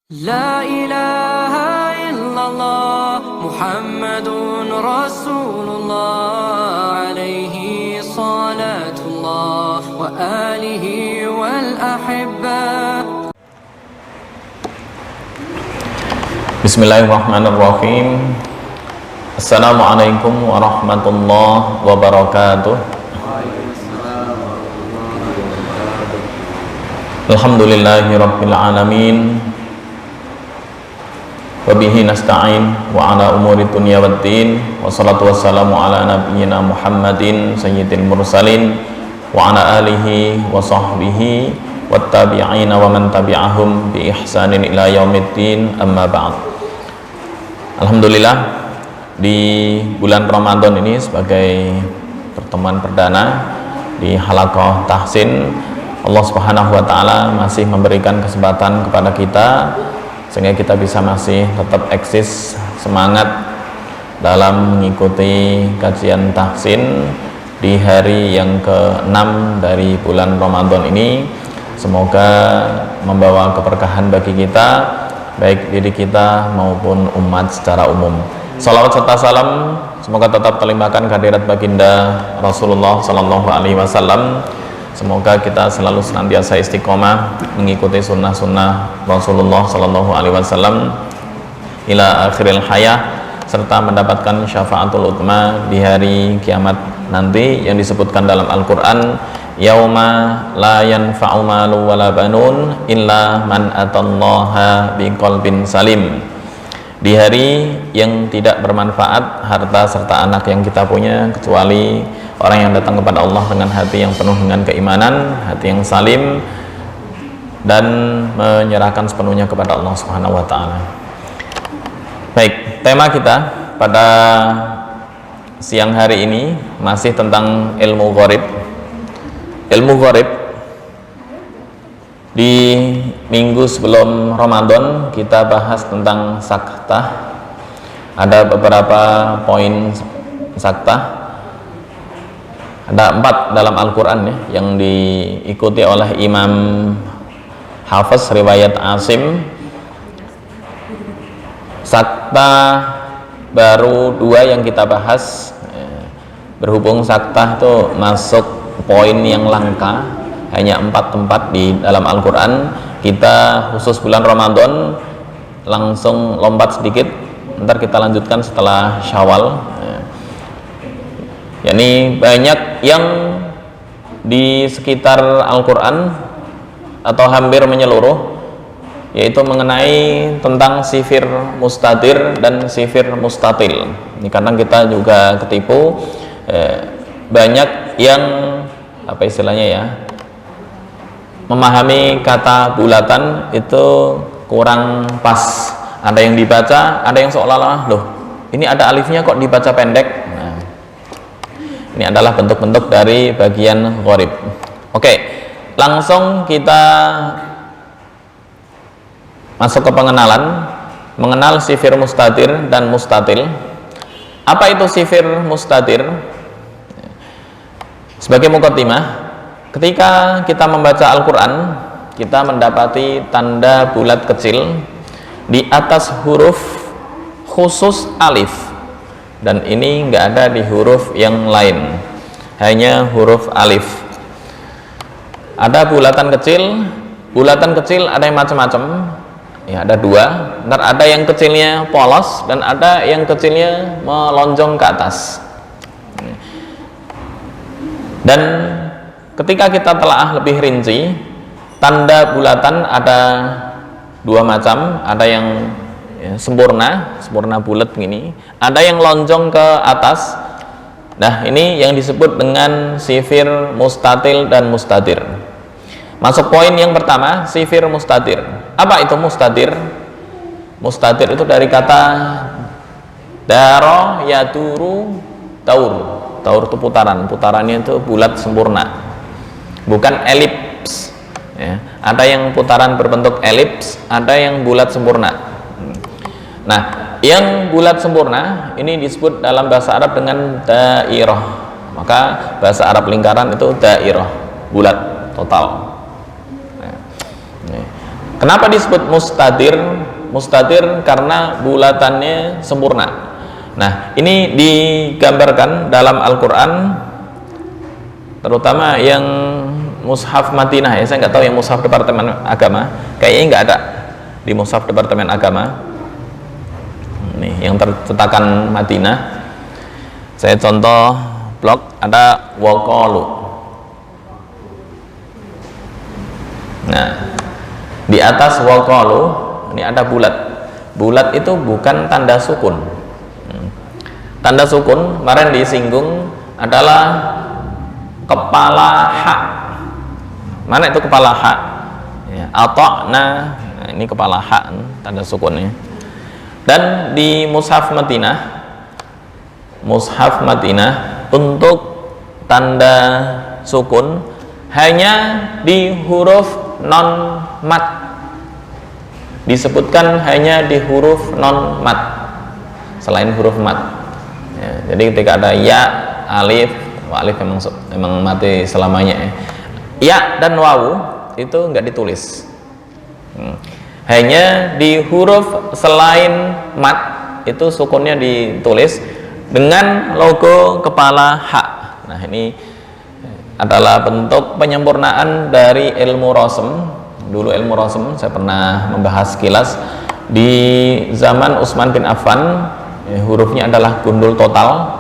لا إله إلا الله محمد رسول الله عليه صلاة الله وآله والأحبة. Bismillahirrahmanirrahim. Assalamualaikum warahmatullahi wabarakatuh. Alhamdulillahirabbil alamin. Wabihi nasta'in wa ala umuri dunya waddin. Wassalatu wassalamu ala nabiyyina Muhammadin sayyidil mursalin wa ala alihi wa sahbihi wattabi'ina wa man tabi'ahum bi ihsanin ila yaumiddin, amma ba'd. Alhamdulillah, di bulan Ramadan ini sebagai pertemuan perdana di halaqah tahsin, Allah Subhanahu wa taala masih memberikan kesempatan kepada kita sehingga kita bisa masih tetap eksis semangat dalam mengikuti kajian tahsin di hari yang ke-6 dari bulan Ramadan ini. Semoga membawa keberkahan bagi kita, baik diri kita maupun umat secara umum. Salawat serta salam semoga tetap terlimpahkan kehadirat baginda Rasulullah Sallallahu Alaihi Wasallam. Semoga kita selalu senantiasa istiqomah mengikuti sunnah-sunnah Rasulullah Sallallahu Alaihi Wasallam ila akhiril hayah, serta mendapatkan syafaatul utma di hari kiamat nanti yang disebutkan dalam Al-Quran, yauma la yanfa'u malu wala banun illa man atallaha biqalbin salim. Di hari yang tidak bermanfaat harta serta anak yang kita punya kecuali orang yang datang kepada Allah dengan hati yang penuh dengan keimanan, hati yang salim dan menyerahkan sepenuhnya kepada Allah Subhanahu wa taala. Baik, tema kita pada siang hari ini masih tentang ilmu gharib. Ilmu gharib di minggu sebelum Ramadan kita bahas tentang saktah. Ada beberapa poin saktah. Ada 4 dalam Al-Quran ya, yang diikuti oleh Imam Hafiz riwayat Asim. Saktah baru 2 yang kita bahas, berhubung saktah itu masuk poin yang langka, hanya 4 tempat di dalam Al-Quran. Kita khusus bulan Ramadan langsung lompat sedikit, ntar kita lanjutkan setelah Syawal. Yani banyak yang di sekitar Al-Quran atau hampir menyeluruh, yaitu mengenai tentang sifir mustatir dan sifir mustatil. Ini kadang kita juga ketipu, banyak yang apa istilahnya ya, memahami kata bulatan itu kurang pas. Ada yang dibaca, ada yang seolah-olah loh ini ada alifnya kok dibaca pendek. Nah, ini adalah bentuk-bentuk dari bagian gharib. Oke, langsung kita masuk ke pengenalan, mengenal sifir mustatir dan mustatil. Apa itu sifir mustatir? Sebagai muqaddimah, ketika kita membaca Al-Quran, kita mendapati tanda bulat kecil di atas huruf khusus alif, dan ini nggak ada di huruf yang lain, hanya huruf alif. Ada bulatan kecil ada yang macam-macam ya, ada 2. Ntar ada yang kecilnya polos dan ada yang kecilnya melonjong ke atas. Dan ketika kita telaah lebih rinci, tanda bulatan ada 2 macam, ada yang ya, sempurna bulat gini, ada yang lonjong ke atas. Nah, ini yang disebut dengan sifir mustatil dan mustatir. Masuk poin yang pertama, sifir mustatir. Apa itu mustatir? Mustatir itu dari kata daro yaduru taur. Taur itu putarannya itu bulat sempurna, bukan elips ya. Ada yang putaran berbentuk elips, ada yang bulat sempurna. Nah, yang bulat sempurna ini disebut dalam bahasa Arab dengan dairah. Maka bahasa Arab lingkaran itu dairah, bulat total. Kenapa disebut mustatir? Mustatir karena bulatannya sempurna. Nah, ini digambarkan dalam Al-Quran, terutama yang mushaf Madinah ya. Saya nggak tahu yang mushaf Departemen Agama, kayaknya nggak ada di mushaf Departemen Agama. Nih, yang tercetakan Madinah. Saya contoh blog, ada waqalu. Nah, di atas waqalu ini ada bulat. Bulat itu bukan tanda sukun. Tanda sukun kemarin disinggung adalah kepala ha. Mana itu kepala ha? Ya, ata'na. Nah, ini kepala ha, tanda sukunnya. Dan di mushaf Madinah untuk tanda sukun hanya di huruf non mat. Disebutkan hanya di huruf non mat, selain huruf mat ya. Jadi ketika ada ya, alif, alif memang mati selamanya ya. Ya dan wawu itu nggak ditulis, hanya di huruf selain mat itu sukunnya ditulis dengan logo kepala ha. Nah, ini adalah bentuk penyempurnaan dari ilmu rosem. Dulu ilmu rosem saya pernah membahas sekilas di zaman Utsman bin Affan, hurufnya adalah gundul total.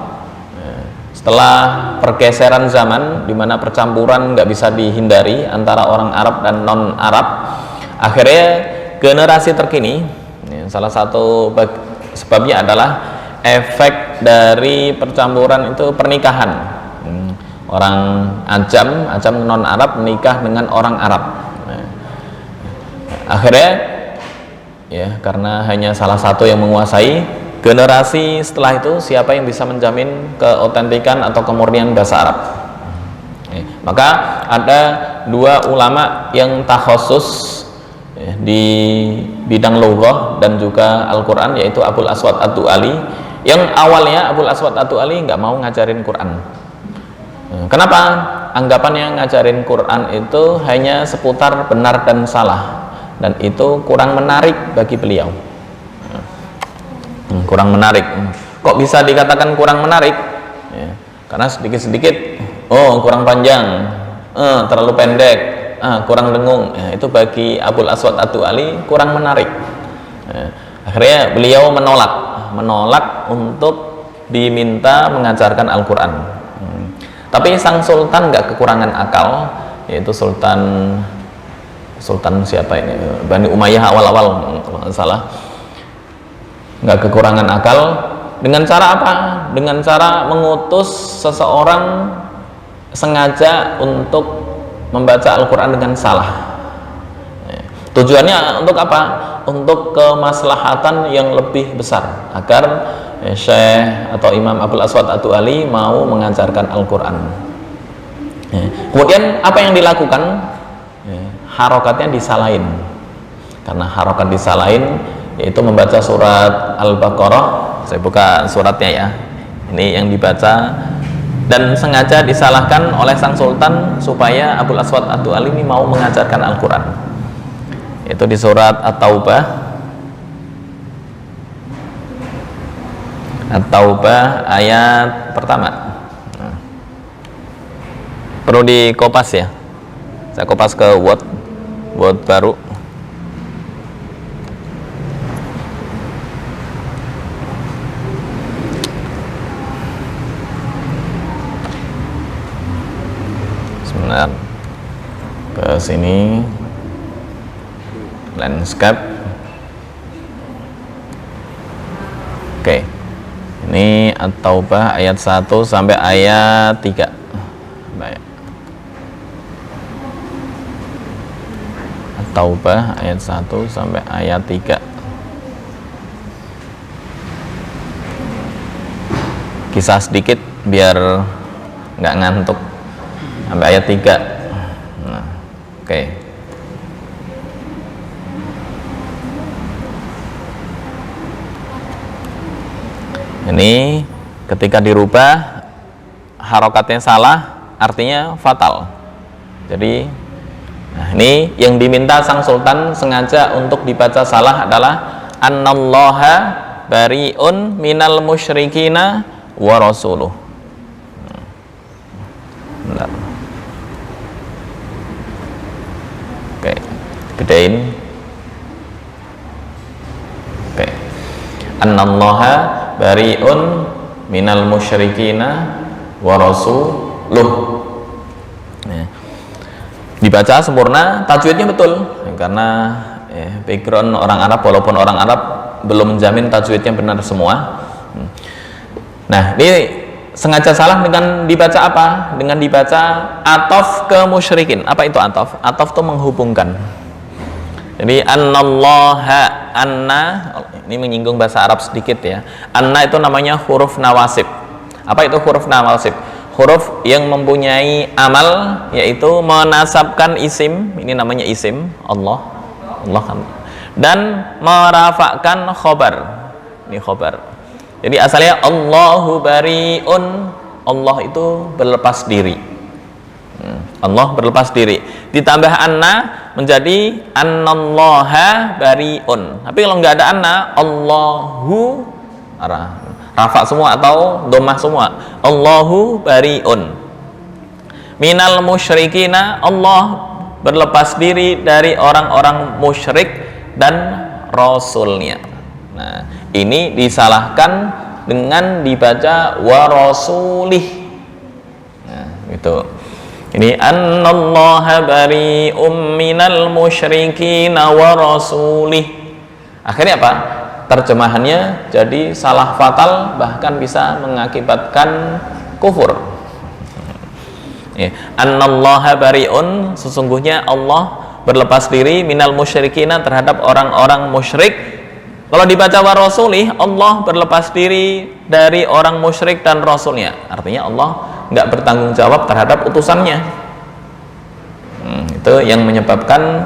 Setelah pergeseran zaman di mana percampuran nggak bisa dihindari antara orang Arab dan non Arab, akhirnya generasi terkini, salah satu sebabnya adalah efek dari percampuran itu pernikahan. Orang Ajam non Arab menikah dengan orang Arab. Akhirnya ya, karena hanya salah satu yang menguasai, generasi setelah itu siapa yang bisa menjamin keotentikan atau kemurnian bahasa Arab? Maka ada dua ulama yang takhusus di bidang lughah dan juga Al-Quran, yaitu Abul Aswad Ad-Du'ali. Yang awalnya Abul Aswad Ad-Du'ali nggak mau ngajarin Quran. Kenapa? Anggapannya ngajarin Quran itu hanya seputar benar dan salah, dan itu kurang menarik bagi beliau. Kurang menarik. Kok bisa dikatakan kurang menarik? Ya, karena sedikit-sedikit, oh kurang panjang, terlalu pendek, kurang dengung. Ya, itu bagi Abul Aswad Ad-Du'ali kurang menarik. Ya, akhirnya beliau menolak untuk diminta mengajarkan Al-Quran. Tapi sang sultan nggak kekurangan akal, yaitu Sultan siapa ini? Bani Umayyah awal-awal kalau nggak salah. Nggak kekurangan akal. Dengan cara apa? Dengan cara mengutus seseorang sengaja untuk membaca Al-Quran dengan salah. Tujuannya untuk apa? Untuk kemaslahatan yang lebih besar, agar Syekh atau Imam Abul Aswad Ad-Du'ali mau mengajarkan Al-Quran. Kemudian apa yang dilakukan? Harokatnya disalahin. Karena harokat disalahin, yaitu membaca surat Al-Baqarah. Saya buka suratnya ya, ini yang dibaca, dan sengaja disalahkan oleh sang sultan supaya Abul Aswad Ad-Du'ali ini mau mengajarkan Al-Quran. Itu di surat At-Taubah ayat pertama. Perlu dikopas ya, saya kopas ke Word baru. Sebentar, ke sini, landscape. Oke, ini At-Taubah ayat 1 sampai ayat 3. Baik. At-Taubah ayat 1 sampai ayat 3. Kisah sedikit biar nggak ngantuk sampai ayat 3. Nah, oke. Ini ketika dirubah harokatnya salah, artinya fatal. Jadi Nah, ini yang diminta sang sultan sengaja untuk dibaca salah adalah annallaha bari'un minal musyrikina wa rasuluh. Bentar. Oke, gedein. Oke. Annallaha bari'un minal musyrikina wa rasuluh. Ya. Dibaca sempurna, tajwidnya betul. Karena background orang Arab, walaupun orang Arab belum menjamin tajwidnya benar semua. Nah, ini sengaja salah dengan dibaca apa? Dengan dibaca atof ke musyrikin. Apa itu atof? Atof itu menghubungkan. Jadi annallaha, anna, ini menyinggung bahasa Arab sedikit ya. Anna itu namanya huruf nawasib. Apa itu huruf nawasib? Huruf yang mempunyai amal, yaitu menasabkan isim, ini namanya isim, Allah kan, dan merafakkan khobar, ini khobar. Jadi asalnya Allahu bari'un, Allah itu berlepas diri, Allah berlepas diri, ditambah anna menjadi annallaha bari'un. Tapi kalau nggak ada anna, Allahu rafa semua atau dhammah semua, Allahu bari'un minal musyrikina, Allah berlepas diri dari orang-orang musyrik dan rasulnya. Nah, ini disalahkan dengan dibaca wa rasulih. Nah, gitu. Ini annallaha bari'um minal musyrikina wa rasulih. Akhirnya apa? Terjemahannya jadi salah fatal, bahkan bisa mengakibatkan kufur. Annallaha bari'un, sesungguhnya Allah berlepas diri minal musyrikina, terhadap orang-orang musyrik. Kalau dibaca wa rasulih, Allah berlepas diri dari orang musyrik dan rasulnya. Artinya Allah nggak bertanggung jawab terhadap utusannya. Itu yang menyebabkan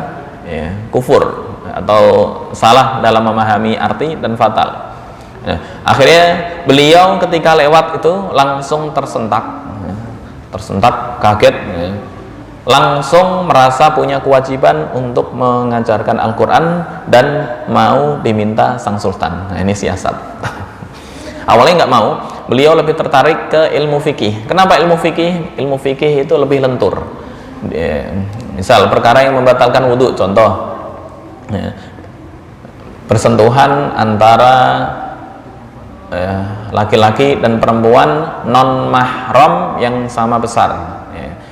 kufur atau salah dalam memahami arti dan fatal. Akhirnya beliau ketika lewat itu langsung tersentak, kaget, langsung merasa punya kewajiban untuk mengajarkan Al-Quran dan mau diminta sang sultan. Nah, ini siasat. Awalnya nggak mau, beliau lebih tertarik ke ilmu fikih. Kenapa ilmu fikih? Ilmu fikih itu lebih lentur. Misal perkara yang membatalkan wudhu, contoh persentuhan antara laki-laki dan perempuan non mahram yang sama besar,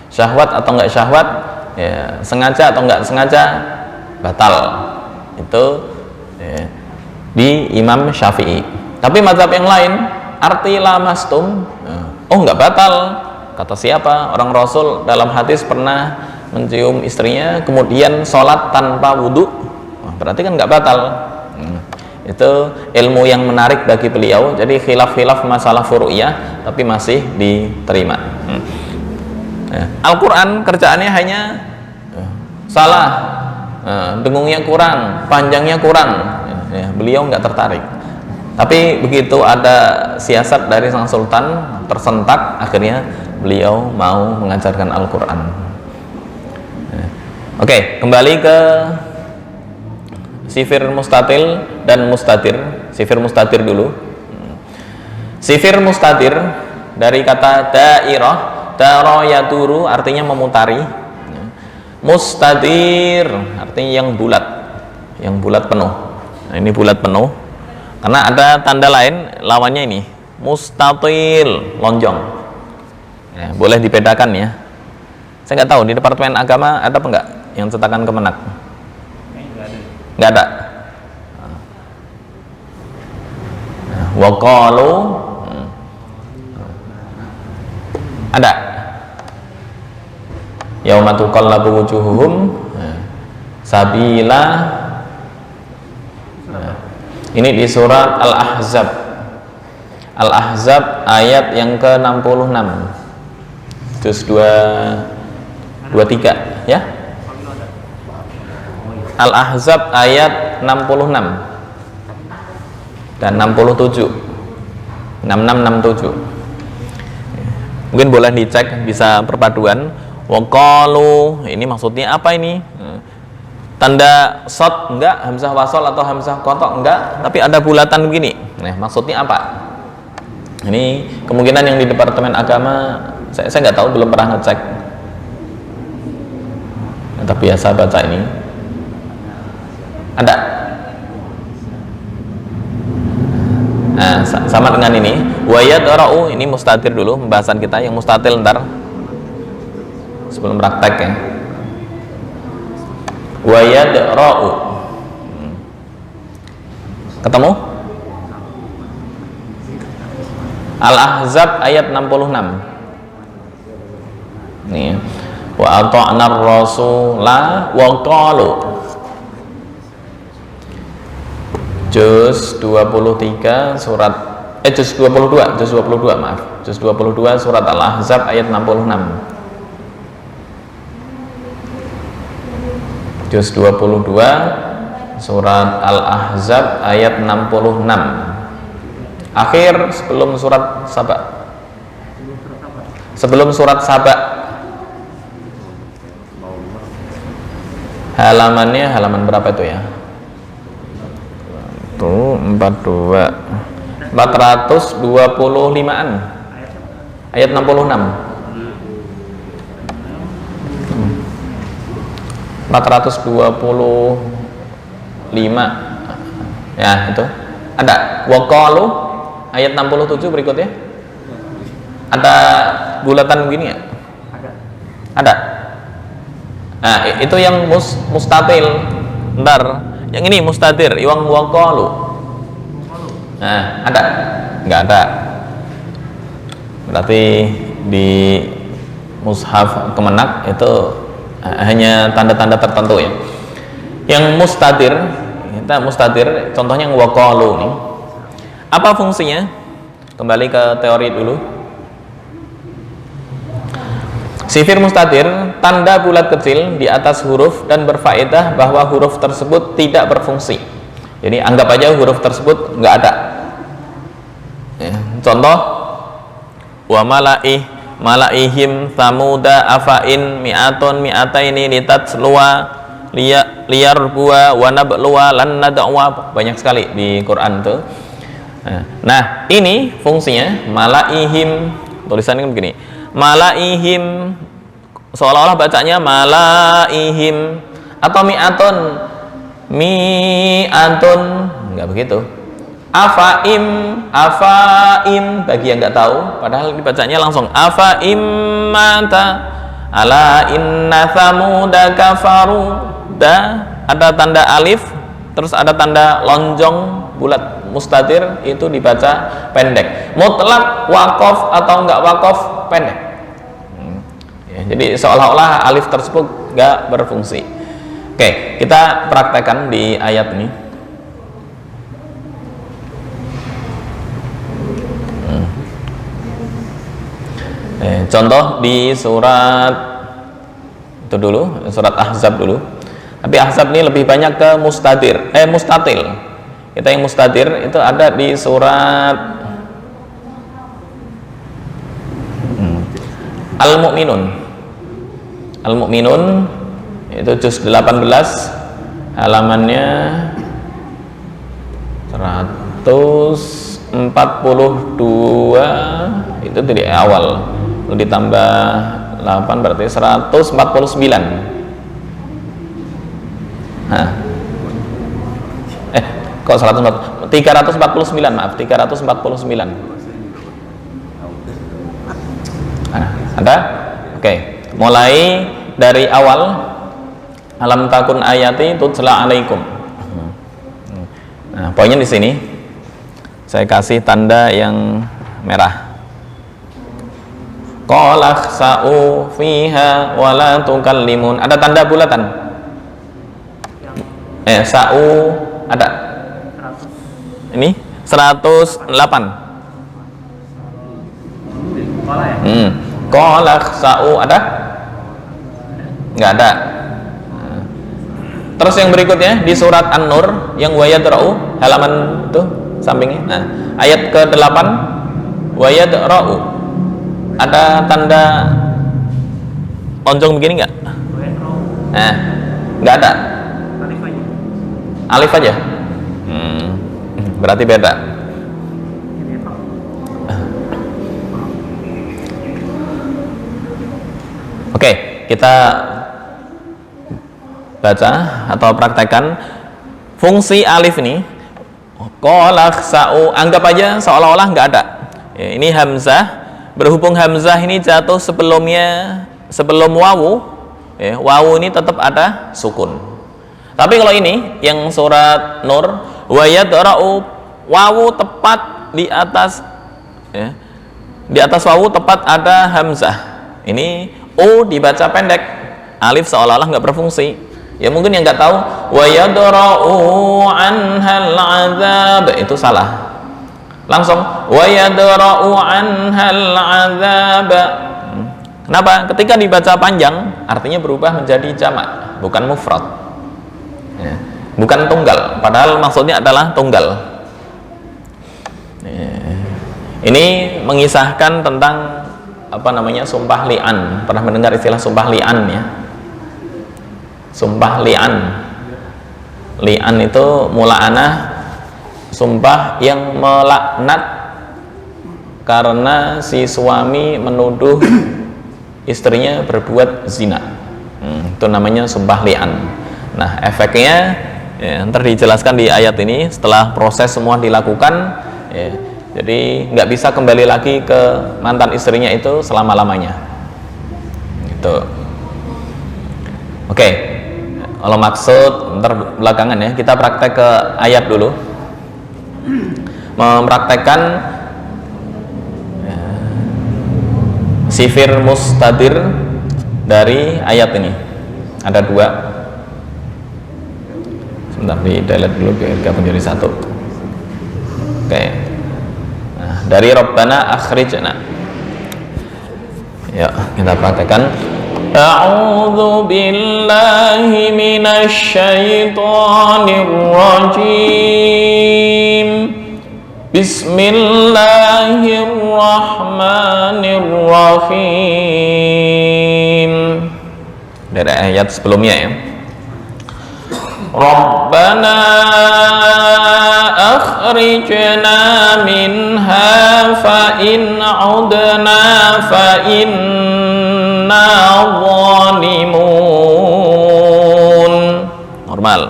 syahwat atau enggak syahwat, sengaja atau enggak sengaja, batal. Itu di Imam Syafi'i. Tapi mazhab yang lain, arti lamastum, oh enggak batal. Kata siapa? Orang Rasul dalam hadis pernah mencium istrinya kemudian sholat tanpa wudhu, berarti kan enggak batal. Itu ilmu yang menarik bagi beliau. Jadi khilaf-khilaf masalah furu'iyah tapi masih diterima. Al-Quran kerjaannya hanya salah, dengungnya kurang, panjangnya kurang, beliau nggak tertarik. Tapi begitu ada siasat dari sang sultan, tersentak, akhirnya beliau mau mengajarkan Al-Quran. Oke, kembali ke sifir mustatil dan mustatir. Sifir mustatir dulu. Sifir mustatir dari kata dairah, daro yaturu, artinya memutari. Mustatir artinya yang bulat penuh. Nah, ini bulat penuh karena ada tanda lain lawannya ini, mustatil, lonjong. Boleh dibedakan ya. Saya nggak tahu di Departemen Agama ada apa enggak yang cetakan Kemenak? Nggak ada. Waqalu ada. Yauma tuqallabu wujuhuhum sabila. Ini di surat Al-Ahzab. Al-Ahzab ayat yang ke-66. Juz 23 ya. Al-Ahzab ayat 66 dan 67, 66, 67. Mungkin boleh dicek, bisa perpaduan. Waqalu, ini maksudnya apa ini? Tanda shad enggak, hamzah wasol atau hamzah qata enggak, tapi ada bulatan begini. Nah, maksudnya apa? Ini kemungkinan yang di Departemen Agama saya nggak tahu, belum pernah ngecek. Nah, tapi biasa baca ini. Ada. Nah, sama dengan ini. Wa yadra'u, ini mustatir dulu pembahasan kita, yang mustatil ntar sebelum praktek ya. Wa yadra'u. Ketemu? Al-Ahzab ayat 66. Nih. Wa ata'na ar-rasula wa qalu. Juz 23 surat juz 22 maaf. Juz 22 surat Al-Ahzab ayat 66. Juz 22 surat Al-Ahzab ayat 66. Akhir sebelum surat Saba. Sebelum surat Saba. Halamannya halaman berapa itu ya? Tuh 42 425-an. Ayat 66. 425 ya, itu ada waqalu ayat 67 berikutnya. Ada bulatan begini ya? Ada. Nah, itu yang mustatil. Ntar yang ini mustatir, yang waqalu. Nah, ada? Enggak ada. Berarti di mushaf Kemenak itu hanya tanda-tanda tertentu ya. Yang mustatir, kita mustatir contohnya yang waqalu nih. Apa fungsinya? Kembali ke teori dulu. Sifir mustatir, tanda bulat kecil di atas huruf dan berfaedah bahwa huruf tersebut tidak berfungsi. Jadi anggap aja huruf tersebut nggak ada ya. Contoh, wa malaihim samuda afain mi'atun mi'ataini litatsluwa liyar buah wa nabluwa lan nad'wa, banyak sekali di Quran tuh. Nah, ini fungsinya malaihim, tulisannya begini. Malaihim, seolah-olah bacanya malaihim, atau mi'atun enggak begitu. Afaim bagi yang nggak tahu, padahal dibacanya langsung afaim mata ala inna samuda kafaru. Ada tanda alif, terus ada tanda lonjong bulat mustatir, itu dibaca pendek. Mutlak wakof atau enggak wakof pendek ya, jadi seolah-olah alif tersebut enggak berfungsi. Oke, kita praktekkan di ayat ini. Contoh di surat itu dulu, surat Ahzab dulu. Tapi Ahzab ini lebih banyak ke mustatir, mustatil. Kita yang mustatir itu ada di surat Al-Mu'minun. Al-Mu'minun itu juz 18 halamannya 142, itu dari awal. Lalu ditambah 8 berarti 149. Nah. Kok 349, maaf, 349. Ada? Oke. Mulai dari awal, alam takun ayati tutla alaikum. Nah, poinnya di sini. Saya kasih tanda yang merah. Qala khsa'u fiha wa la tukallimun. Ada tanda bulatan. Sa'u ada. Ini 108. Qala khsa'u ada? Enggak ada. Terus yang berikutnya di surat An-Nur yang wa yadra'u, halaman itu sampingnya. Nah, ayat ke-8 wa yadra'u. Ada tanda onjong begini nggak? Nggak ada. Alif aja. Berarti beda. Oke, kita baca atau praktekkan fungsi alif ini. Qala khsa'u, anggap aja seolah-olah nggak ada. Ya, ini hamzah, berhubung hamzah ini jatuh sebelum wawu, ya, wawu ini tetap ada sukun. Tapi kalau ini yang surat Nur, wa yadra'u, wawu tepat di atas, ya, di atas wawu tepat ada hamzah. Ini u dibaca pendek, alif seolah-olah nggak berfungsi. Ya mungkin yang nggak tahu wa yadra'u anhal azab, itu salah. Langsung wa yadra'u anhal azab. Kenapa? Ketika dibaca panjang artinya berubah menjadi jamak, bukan mufrad. Ya, bukan tunggal, padahal maksudnya adalah tunggal. Ya, ini mengisahkan tentang apa namanya, sumpah li'an. Pernah mendengar istilah sumpah li'an ya? Sumpah li'an. Li'an itu mula'anah, sumpah yang melaknat karena si suami menuduh istrinya berbuat zina. Itu namanya sumpah li'an. Nah, efeknya ya, ntar dijelaskan di ayat ini. Setelah proses semua dilakukan, ya, jadi nggak bisa kembali lagi ke mantan istrinya itu selama-lamanya. Gitu. Oke. Kalau maksud ntar belakangan ya, kita praktek ke ayat dulu. Mempraktekkan ya, sifir mustadir dari ayat ini. Ada dua. Sebentar di delete dulu biar gabung jadi satu. Oke. Nah, dari Rabbana akhrijna. Ya, kita praktekkan. A'udzu billahi minasy syaithanir rajim. Bismillahirrahmanirrahim. Dari ayat sebelumnya ya. Rabbana akhrijna minha fa in 'udna fa inna zalimun. Normal.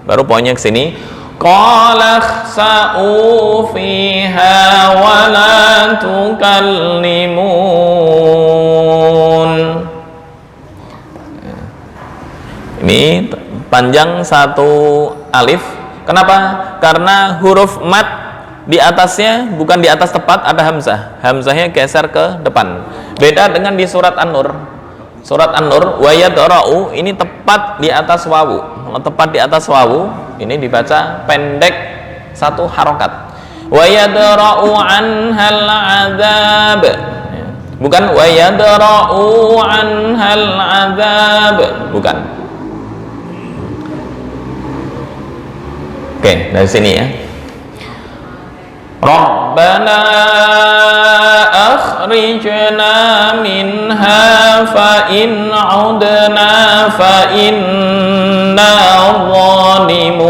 Baru poinnya ke sini. Qala khsa'u fiha wa la tukallimun. Ini panjang satu alif. Kenapa? Karena huruf mat di atasnya bukan di atas tepat, ada hamzah. Hamzahnya geser ke depan. Beda dengan di surat An-Nur. Surat An-Nur wa yadra'u ini tepat di atas wawu. Kalau tepat di atas wawu ini dibaca pendek satu harokat. Wa yadra'u anhal azab. Bukan wa yadra'u anhal azab. Bukan. Oke, dari sini ya. Rabbana akhrijna minha fa in 'udna fa inna zalimun.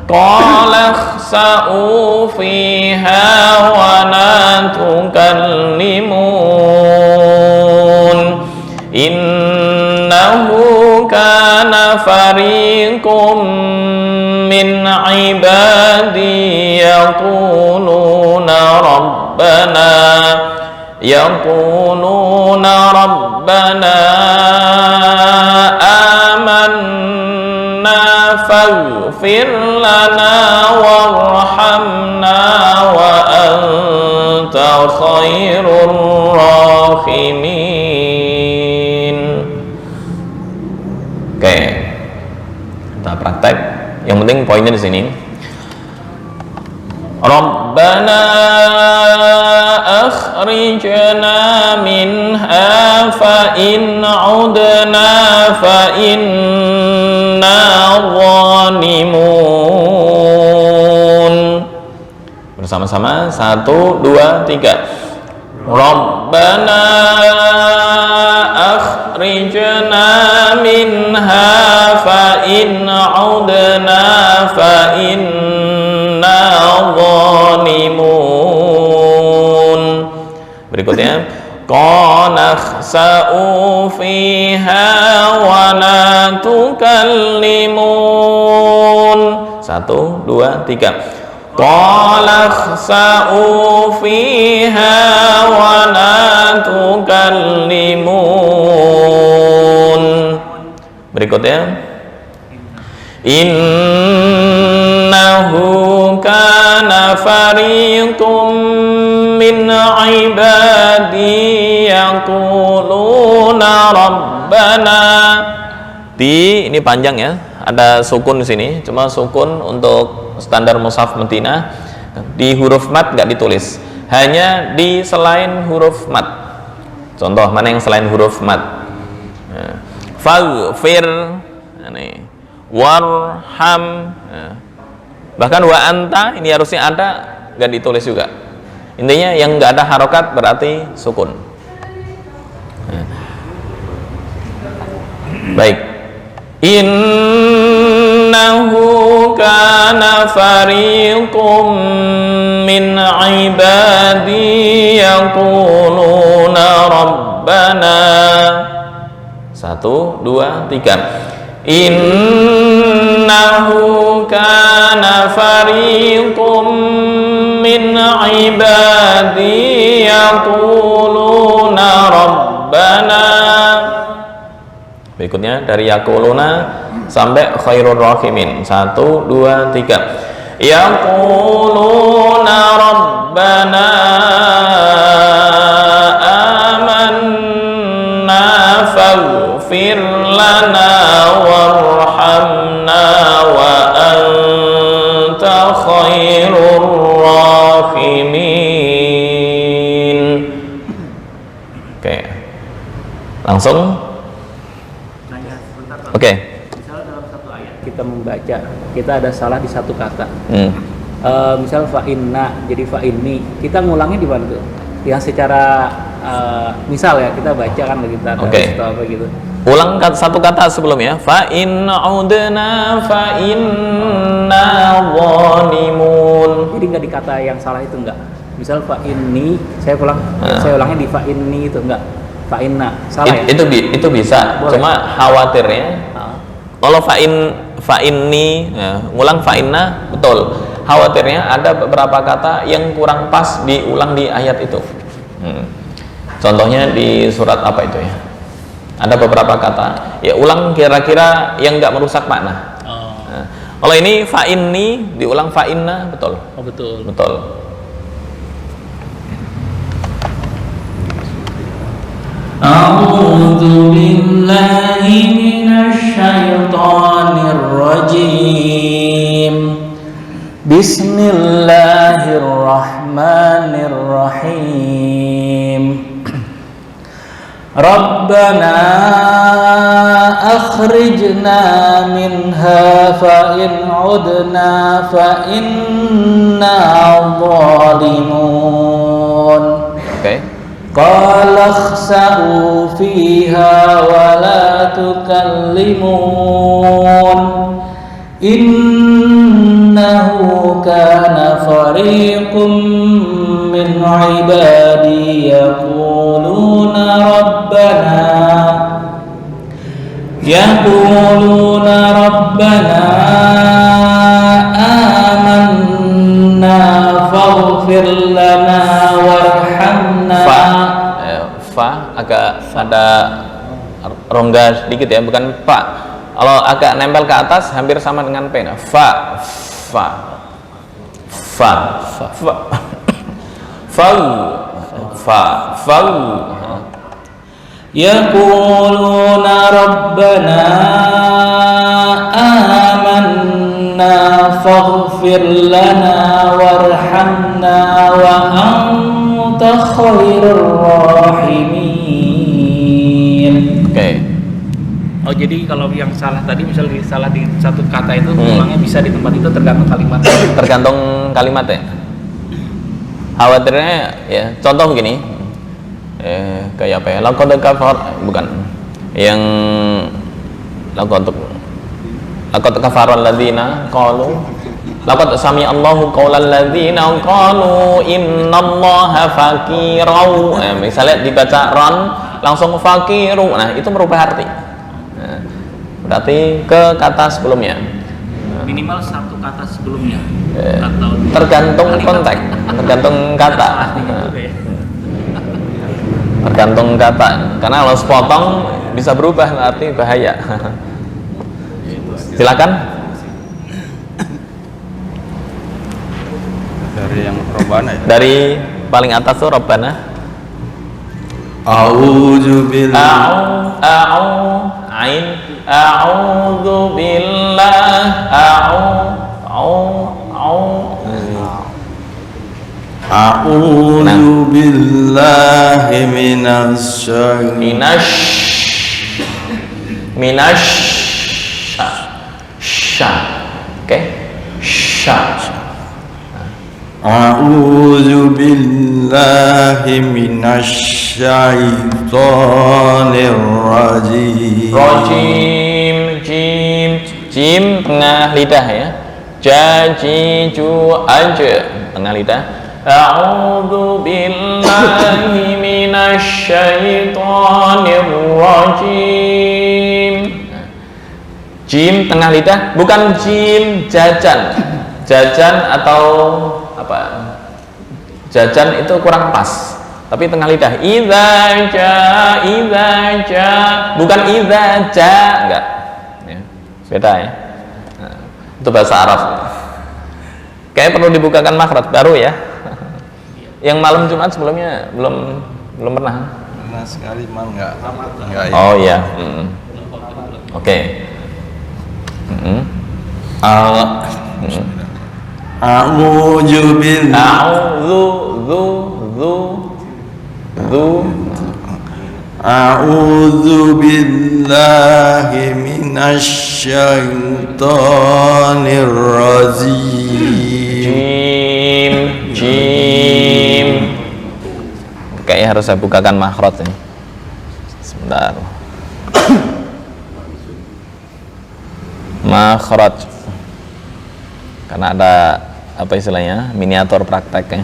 Qala khsa'u fiha wa la tukallimun. Innahu kana fariqum min ibadi yaquluna rabbana amanna faghfir lana warhamna wa anta khairur rahimin. Oke, kita praktek. Yang penting poinnya di sini. Rabbana akhrijna minha fa in 'udna fa inna zalimun. Bersama-sama 1, 2, 3. Rabbana akhrijna minha fa in 'udna fa inna zalimun. Berikutnya, qala khsa'u fiha wa la tukallimun. 1, 2, 3. Qala khsa'u fiha wa la tukallimun. Berikutnya, innahu kana fariqum min ibadi yaquluna rabbana. Ini panjang ya, ada sukun di sini, cuma sukun untuk standar mushaf Madinah di huruf mat nggak ditulis, hanya di selain huruf mat. Contoh mana yang selain huruf mat? Faghfir, warham, bahkan wa anta ini harusnya ada, nggak ditulis juga. Intinya yang nggak ada harokat berarti sukun. Baik. Innahu kana fariqum min ibadi yaquluna rabbana. 1, 2, 3. Innahu kana fariqum min ibadi yaquluna rabbana. Berikutnya dari yaquluna sampai khairur rahimin. 1, 2, 3. Yaquluna rabbana amanna faghfir lana warhamna wa anta khairur rahimin. Oke. Langsung. Oke. Misalnya dalam satu ayat kita membaca, kita ada salah di satu kata. Misal fa inna jadi fa inni, kita ngulangnya di mana tuh? Yang secara misal ya kita baca kan kita atau apa gitu. Ulang satu kata sebelumnya. Fa in udna fa inna zalimun. Jadi nggak di kata yang salah itu enggak. Misal fa inni, saya ulangnya di fa inni itu enggak. Fa inna salah ya? Itu bisa. Boleh. Cuma khawatirnya kalau fa inni ngulang fa inna betul. Khawatirnya ada beberapa kata yang kurang pas diulang di ayat itu. Contohnya di surat apa itu ya? Ada beberapa kata ya ulang kira-kira yang nggak merusak makna. Kalau ini fa inni diulang fa inna betul. Oh betul. Betul. A'udzu billahi minasy syaithanir rajim. Bismillahirrahmanirrahim. Rabbana akhrijna minha fa in 'udna fa inna zalimun. Oke. Qala khsa'u fiha wa la tukallimun. Innahu kana fariqum min ibadi yaquluna rabbana amanna faghfir lana warhamna. Fa agak ada rongga sedikit ya, bukan fa. Kalau agak nempel ke atas hampir sama dengan p. Fa Yaquluna rabbana amanna faghfir lana warhamna wa anta khairur rahimin. Oke. Oh jadi kalau yang salah tadi misalnya salah di satu kata itu ulangnya bisa di tempat itu tergantung kalimat. Tergantung kalimat ya. Khawatirnya ya contoh begini. Kayak apa ya? Laqad kafar bukan. yang laqad kafara alladziina qalu laqad sami Allahu qaulal ladzina qalu innallaha faqirun. Misalnya dibaca ron langsung fakiru, nah itu merubah arti. Nah, berarti ke kata sebelumnya. Minimal satu kata sebelumnya. Tergantung konteks, tergantung kata. Tergantung kata. Karena kalau sepotong bisa berubah arti bahaya. Silakan. Dari yang Robbana ya? Dari paling atas tuh Robbana. A'udzu billahi Ain a'udzu billah A'udzu billahi minash sya. Oke. Sya. A'udzu billahi minasyaitonir rajim. Jim tengah lidah ya. Ju aja tengah lidah. A'udzu billahi minasyaitonir rajim. Jim tengah lidah, bukan jim jajan. Jajan atau apa? Jajan itu kurang pas. Tapi tengah lidah. Idza ja, bukan idza ja, enggak. Ya, beda ya. Nah, itu bahasa Arab. Kayaknya perlu dibukakan makhraj baru ya. Yang malam Jumat sebelumnya belum pernah. Pernah sekali mah enggak ya. Oh iya. Oke. A'udzu billahi A'udzu billahi minasyaitonir rajim. Jim. Kayaknya harus saya bukakan makhraj ini. Sebentar. Makhraj. Karena ada apa istilahnya? Miniatur prakteknya.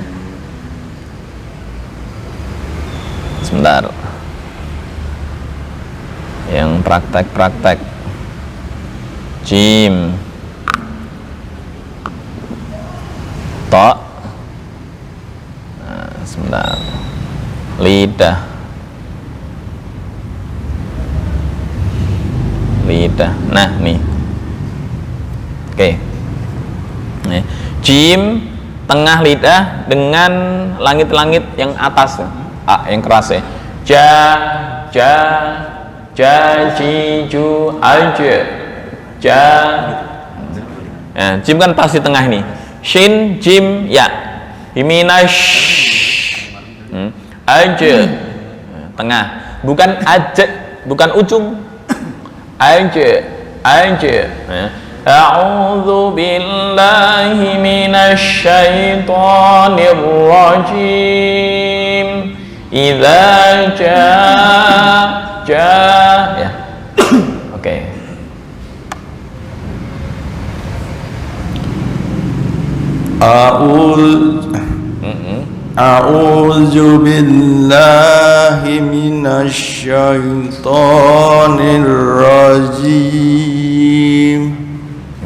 Sebentar. Yang praktek. Jim. Ta. Nah, sebentar. Lidah. Nah, nih. Oke. Nih. Jim tengah lidah dengan langit-langit yang atas. Yang keras ya. Ji ju aja. Nah, jim kan pas di tengah ini. Shin jim ya. Himinash. Aja. Tengah. Bukan aja, bukan ujung. Aja. A'udzu billahi minasy syaithanir rajim. Idza ya. Oke. A'udzu billahi minasy syaithanir rajim.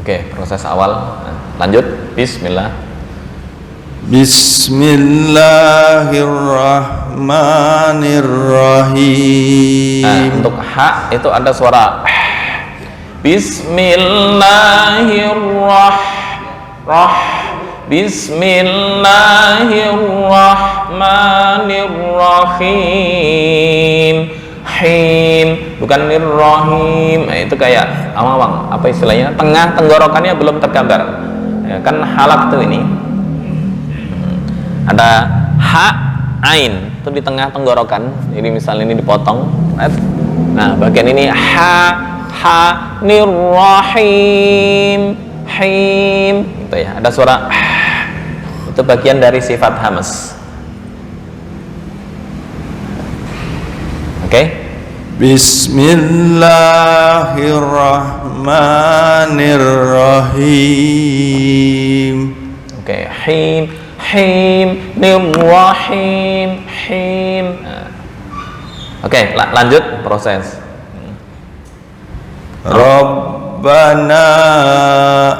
Oke, proses awal. Nah, lanjut. Bismillah. Bismillahirrahmanirrahim. Nah, untuk ha itu ada suara Bismillahirrahmanirrahim. Him, bukan nirrahim. Nah, itu kayak awang-awang. Apa istilahnya? Tengah tenggorokannya belum tergambar. Ya, kan halak tuh ini. Ada ha, ain itu di tengah tenggorokan. Jadi misalnya ini dipotong. Nah, bagian ini ha, nirrahim, him. Gitu ya. Ada suara itu bagian dari sifat hamas. Oke? Bismillahirrahmanirrahim. Oke, him, rahim, him. Oke, lanjut proses. Rabbana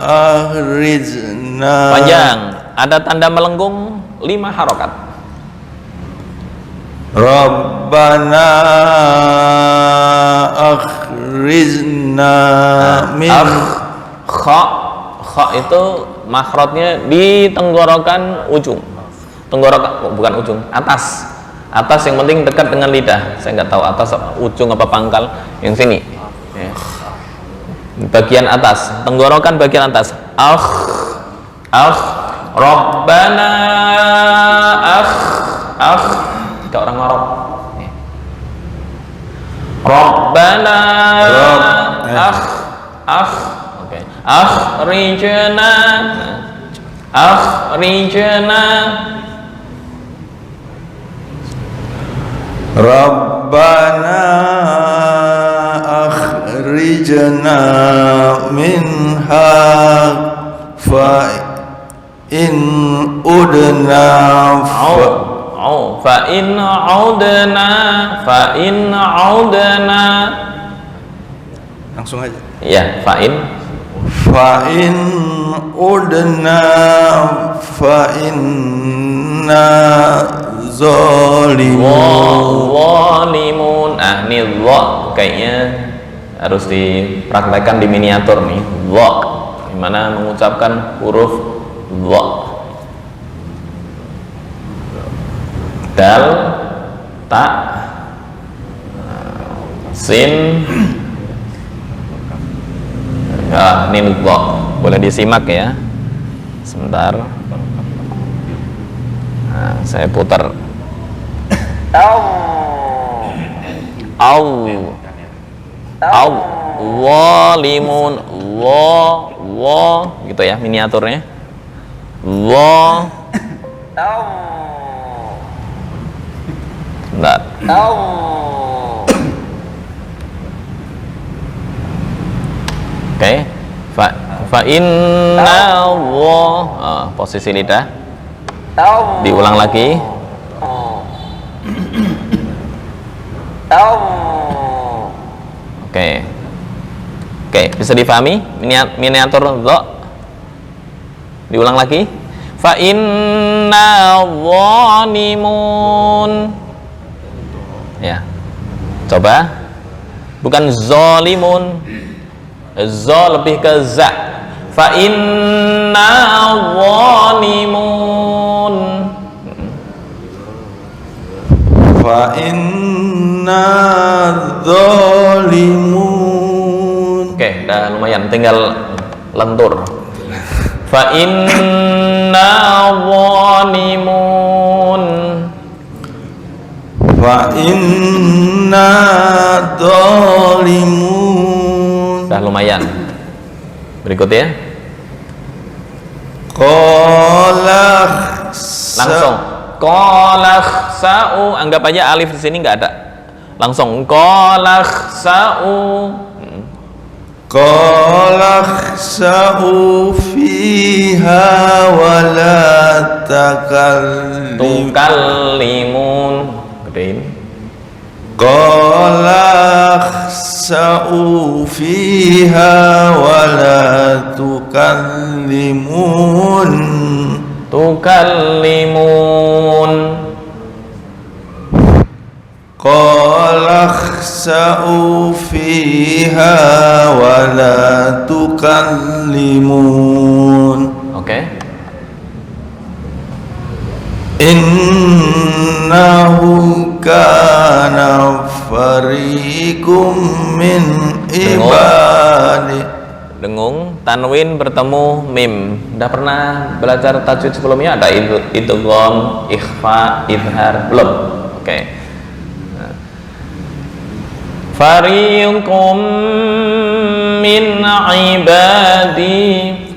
akhrijna. Panjang, ada tanda melengkung 5 harokat. Rabbana akhrijna min kha itu makhrajnya di tenggorokan ujung. Tenggorokan bukan ujung, atas. Atas yang penting dekat dengan lidah. Saya nggak tahu atas ujung apa pangkal. Yang sini. Ya. Bagian atas, tenggorokan bagian atas. Rabbana kayak orang Arab. Ya. Rabbana oke. Akhrijna Rabbana akhrijna minha fa in udna fa in udna langsung aja ya fa in udna fa inna zalimun. Ini dha kayaknya harus dipraktekkan di miniatur nih. Dha gimana mengucapkan huruf dha. Dal, ta, sin. Ini dha. Boleh disimak ya. Sebentar. Nah, saya putar. Zalimun, gitu ya miniaturnya. Bentar. Oke. Fa inna posisi lidah. Diulang lagi. Oke, bisa difahami miniatur dha? Diulang lagi. Fa inna zalimun. Ya. Coba. Bukan zalimun. Za lebih ke za. Fa inna zalimun. Fa inna zalimun. Oke, udah lumayan, tinggal lentur. Fa inna zalimun. Fa inna zalimun. Udah lumayan. Berikutnya. Langsung. Qalakhsa'u, anggap aja alif di sini nggak ada. Langsung qalakhsa'u. Qalakhsa'u fiha wa la tukallimun. Gedein. Qalakhsa'u fiha wa la tukallimun. Qalakhsa'u fiha wa la tukallimun. Oke. Innahu kana fariqum min ibadi. Dengung, tanwin bertemu mim. Udah pernah belajar tajwid sebelumnya? Ada idgham, ikhfa, izhar? Belum? Oke. Fariqum min ibadi.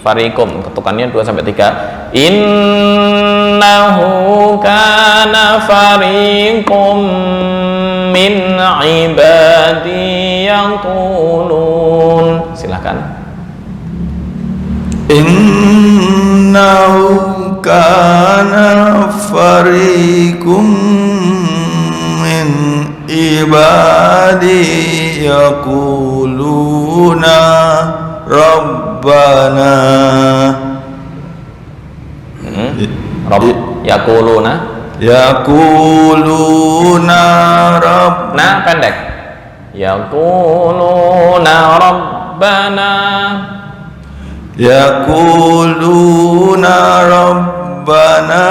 Fariqum, ketukannya 2 sampai 3. Innahu kana fariqum min min ibadi yaqulun. Silakan. Innahu kana fariqum min ibadi yaquluna rabbana yaquluna rabb. Nah, pendek. Yaquluna rabbana. Yaquluna rabbana.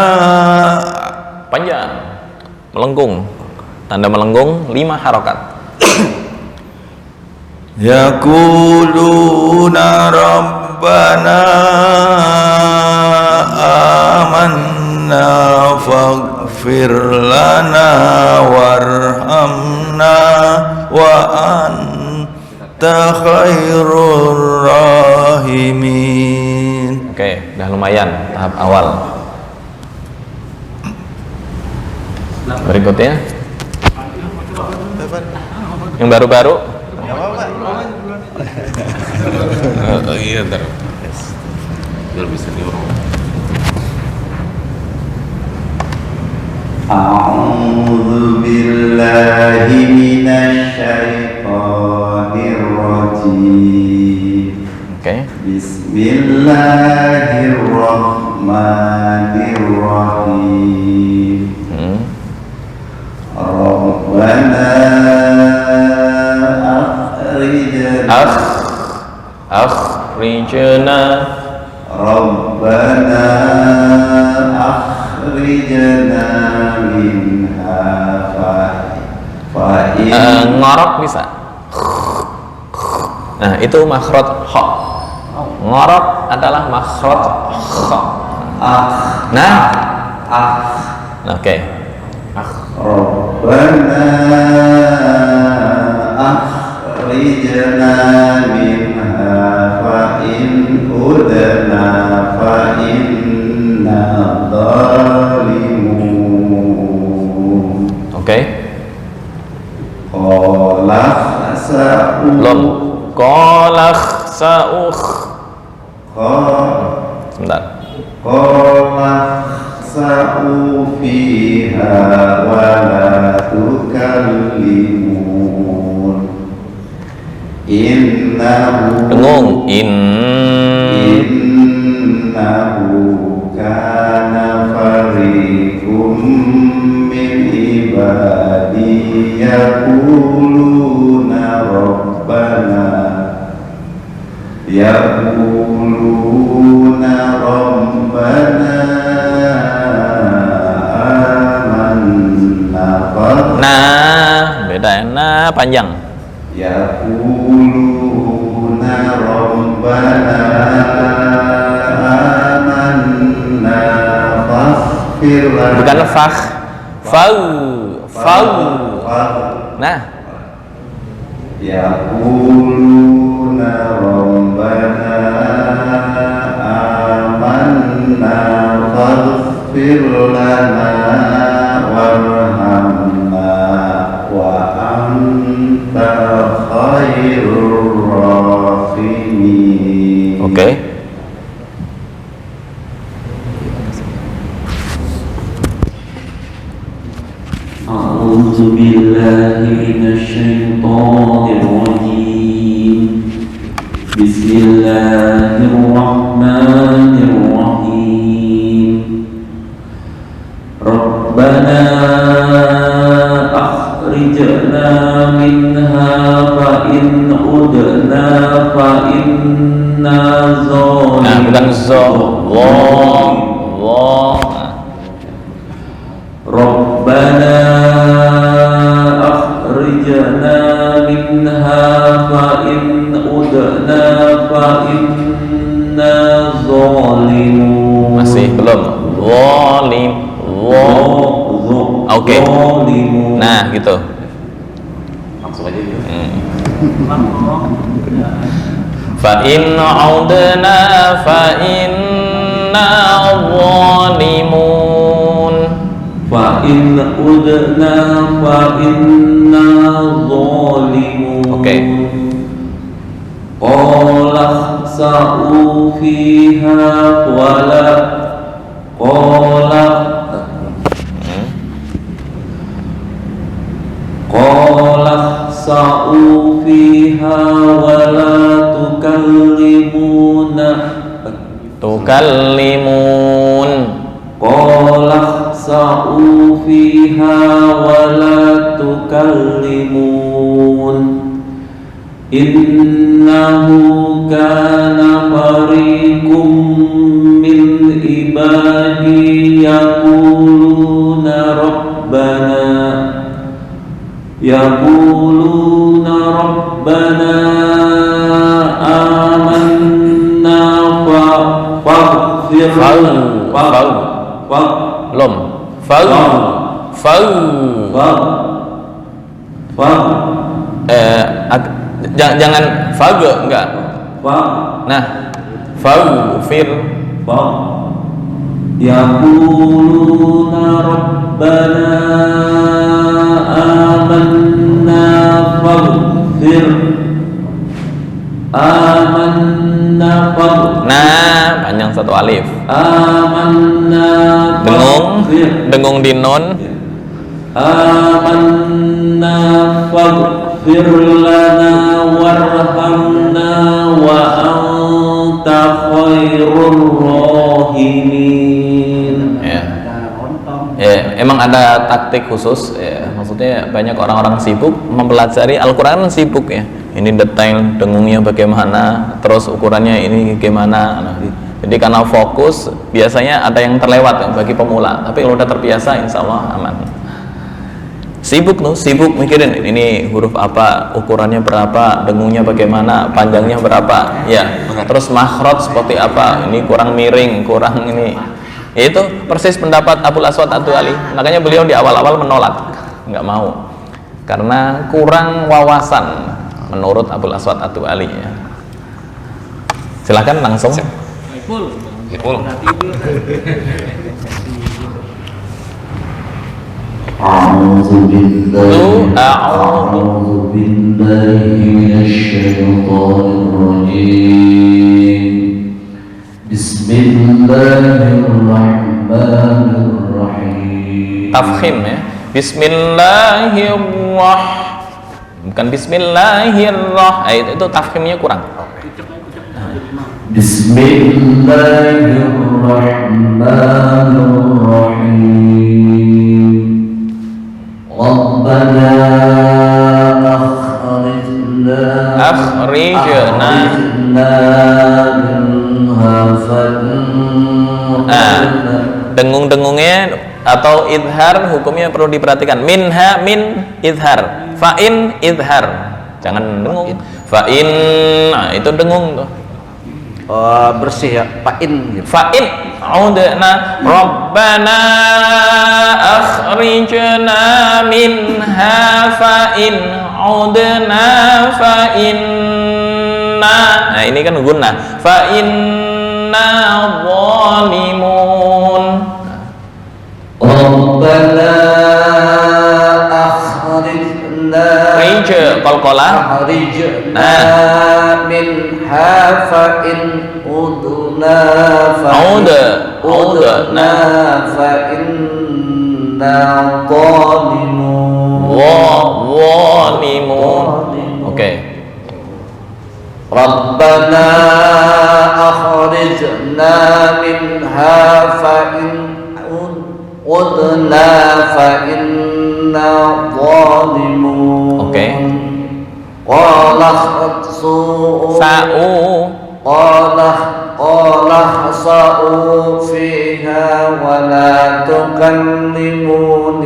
Panjang. Melengkung. Tanda melengkung 5 harokat. Yaquluna rabbana amanna faghfir lana warhamna wa anta khairur rahimin. Oke, udah lumayan tahap awal. Berikutnya yang baru-baru. Iya, ntar biar bisa diurut. A'udzu billahi minasy syaithanir rajim. Oke. Bismillahirrahmanirrahim. Rabbana akhrijna Rabbana akhrijna minha ngorok bisa. Nah, itu makhraj kha. Ngorok adalah makhraj kha. Nah, oke. Rabbana akhrijna minha fa in udna fa inna zalimun. Oke. Qala Belum. Qala khsa'ukh. Sebentar. Qala khsa'u fiha wa la tukallimun. Dengung. Innahu kana fariqum min ibadi yaquluna rabbana amanna. Nah, beda. Nah, panjang. Yaquluna rabbana amanna faghfir lana. Bukan fau. Nah, Yaquluna rabbana amanna faghfir lana warhamna wa anta khairur rahimin. oke. A'udzu billahi minasyaitonir rajim. Bismillahirrahmanirrahim. Rabbana akhrijna minha fa in udna fa inna zalimun. Nah, bukan Rabbana akhrijna minha fa in udna fa inna zalimun. masih belum. Zalim. Oke. Nah, gitu. Langsung aja gitu. Fa in udna fa inna zalimun. Fa in عدنا فإنا ظالمون Oke. قال اخسأوا فيها ولا قال اخسأوا فيها ولا تكلمون Tukallimun. قال اخسأوا فيها ولا تكلمون إنه كان فريق من عبادي يقولون ربنا آمنا فاغفر Lom. Jangan fage enggak. Nah, faghfir. Yaquluna rabbana amanna faghfir. Nah, panjang satu alif. Amanna dengung di nun. Amanna faghfir lana warhamna wa anta khairur rahimin. Ya, emang ada taktik khusus ya. Maksudnya banyak orang-orang sibuk mempelajari Al-Qur'an, sibuk ya. Ini detail dengungnya bagaimana, terus ukurannya ini gimana. Nah, jadi karena fokus biasanya ada yang terlewat bagi pemula, tapi kalau udah terbiasa insya Allah aman. Sibuk mikirin ini huruf apa, ukurannya berapa, dengungnya bagaimana, panjangnya berapa, ya. Terus makhraj seperti apa, ini kurang miring, kurang ini. Itu persis pendapat Abul Aswad Ad-Du'ali. Makanya beliau di awal-awal menolak, nggak mau, karena kurang wawasan menurut Abul Aswad Ad-Du'ali ya. Silakan langsung. A'udzu billahi minasyaitonir rajim. Bismillahirrahmanirrahim. Tafkhim ya. Bismillahirrahmanirrahim. Bukan bismillahirrahmanirrahim. Itu tafkhimnya kurang. Bismillahirrahmanirrahim. Rabbana akhrijna dengung-dengungnya atau idhar hukumnya perlu diperhatikan. Minha min idhar, fa'in idhar, jangan dengung. Fa'in, nah itu dengung tuh. Bersih ya, fa'in gitu. Fa'in udna rabbana akhrijna minha fa'in udna fa'inna. Nah ini kan guna. Fa'inna zalimun. Rabbana akhrijna nah minha fa'in udna fa'inna zalimun. Oke. Rabbana akhrijna minha fa'in udna fa'inna zalimun. Oke. Qala khsa'u fiha wa la tukallimun.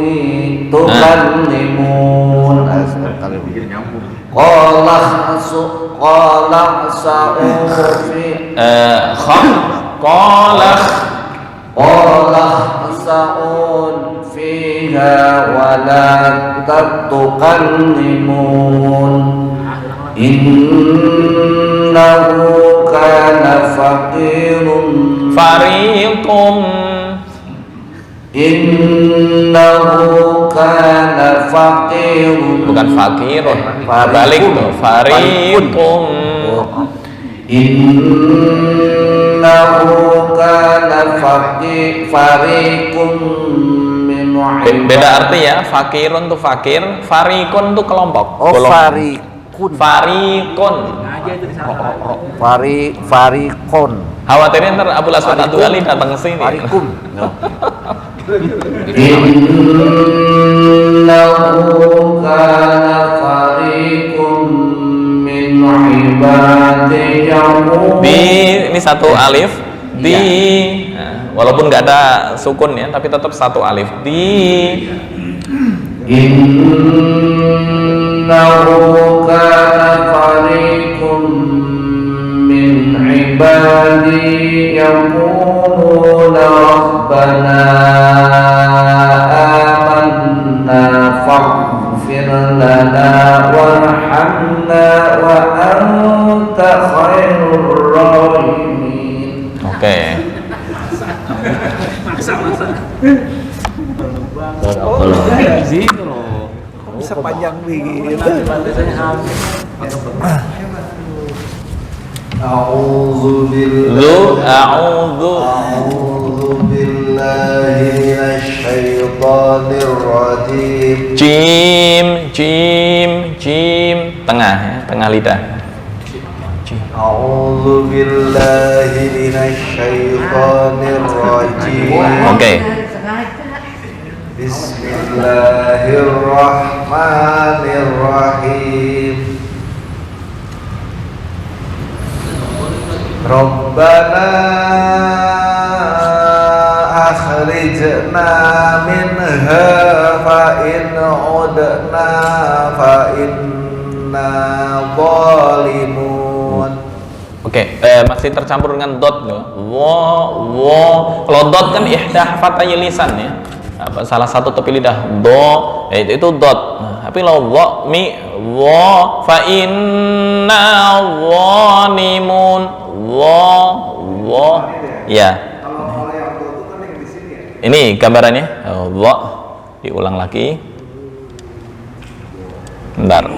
Qala khsa'u fiha wa la tukallimun. Innahu kana fariqum Innahu kana faqirun. Bukan fakirun, balik tuh. Fariqum. Innahu kana fariqum min Beda arti ya. Fakirun tuh fakir, fariqun tuh kelompok. Oh, Fariqun. Aja itu di sana. Fariqun. Khawatirnya ntar Abul Aswad Ad-Du'ali datang ke sini. Fariqum. Innahu kana fariqum min ibadi yaqulu. Ini satu alif di nah, walaupun nggak ada sukun ya, tapi tetap satu alif di. Innahu kana fariqum min ibadi yaquluna rabbana amanna faghfir lana warhamna wa anta khairur rahimin. Oke. Bisa panjang begini. A'udzu billahi minasyaitonir rajim. Jim tengah ya, tengah lidah. A'udzu billahi minasyaitonir rajim. Oke. Bismillahirrahmanirrahim. Rabbana akhrijna minha fa in udna fa inna zalimun. Oke, masih tercampur dengan dot loh. Kalau dot kan ihdah fatay lisan ya. Salah satu tepi lidah do, itu dot. Nah, tapi kalau fa inna zalimun. Ya. Ini gambarannya. Diulang lagi. Bentar.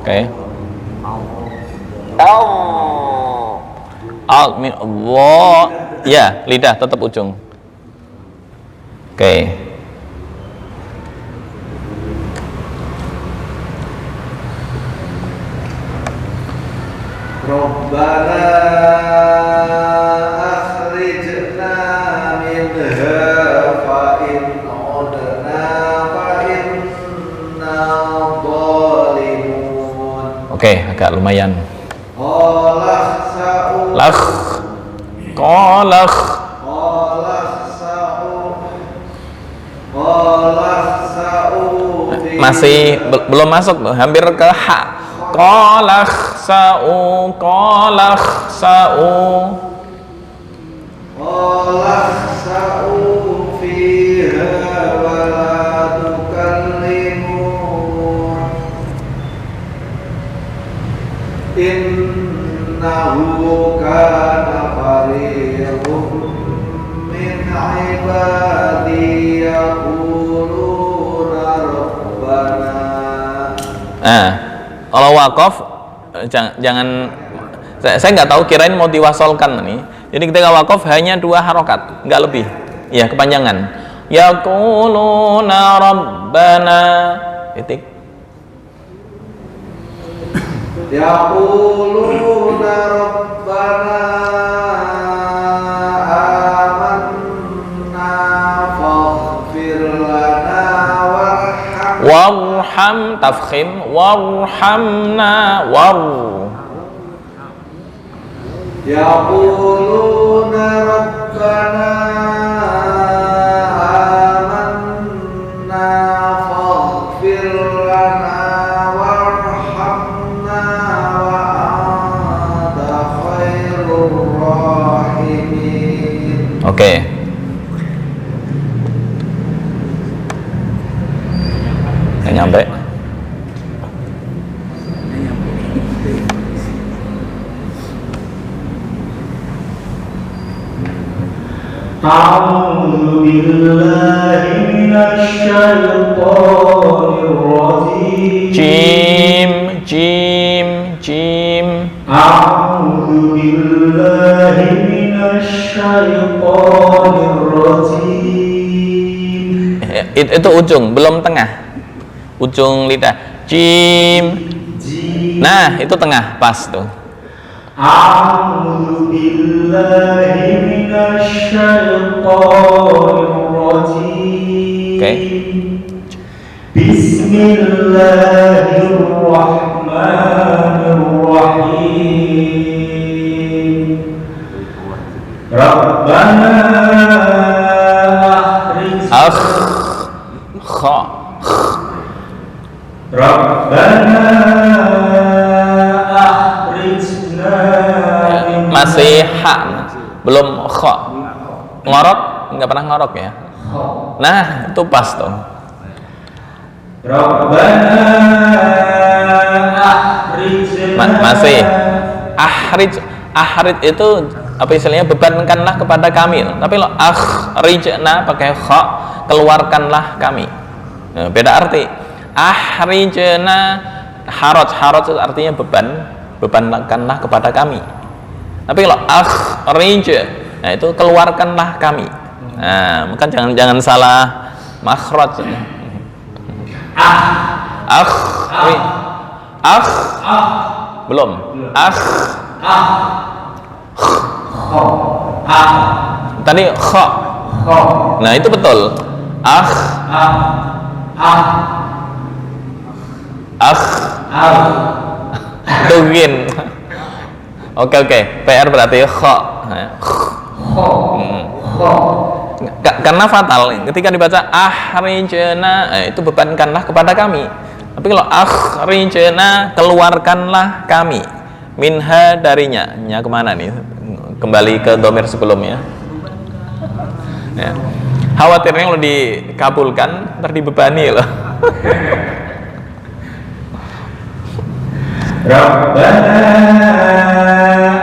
Oke. Ya, lidah tetap ujung. Oke. Rabbana akhrijna minha fa in udna fa inna zalimun. Oke, agak lumayan. Masih belum masuk loh, hampir ke ha. Qalakhsa'u fiha wa la tukallimun innahu kana fariqun min ibadi yaquluna rabbana. Kalau wakaf jangan saya nggak tahu, kirain mau diwasolkan nih. Jadi ketika wakaf hanya 2 harokat, nggak lebih. Ya, kepanjangan. Yaquluna rabbana titik. Yaquluna rabbana amanna faghfir lana warham tafkhim warhamna Yaquluna rabbana amanna faghfir lana warhamna wa anta khairur rahimin. Oke. Nggak nyampe. أعوذ بالله من الشيطان الرجيم jim أعوذ بالله من الشيطان الرجيم. Itu ujung, belum tengah. Ujung lidah. Jim. Nah, itu tengah, pas tuh. أعوذ بالله من الشيطان الرجيم. Oke. بسم الله الرحمن الرحيم. ربنا Kha. ربنا أخرجنا Masih ha, belum kha. Ngorok, nggak pernah ngorok ya. Nah, itu pas tuh. Rabbana akhrijna. Masih ahrij itu apa istilahnya, bebankanlah kepada kami. Tapi lo akhrijna pakai kha, keluarkanlah kami. Nah, beda arti. Akhrijna haraj itu artinya bebankanlah kepada kami. Tapi kalau akhrij, nah itu keluarkanlah kami. Nah, bukan jangan salah makhraj. Belum. Tadi kha. Nah, itu betul. Tugin. Oke, PR berarti kha. Karena fatal ketika dibaca akhrijna, itu bebankanlah kepada kami. Tapi kalau akhrijna, keluarkanlah kami, minha, darinya. Nya kemana nih? Kembali ke domir sebelumnya ya. Khawatirnya kalau dikabulkan ntar dibebani loh. Rabbana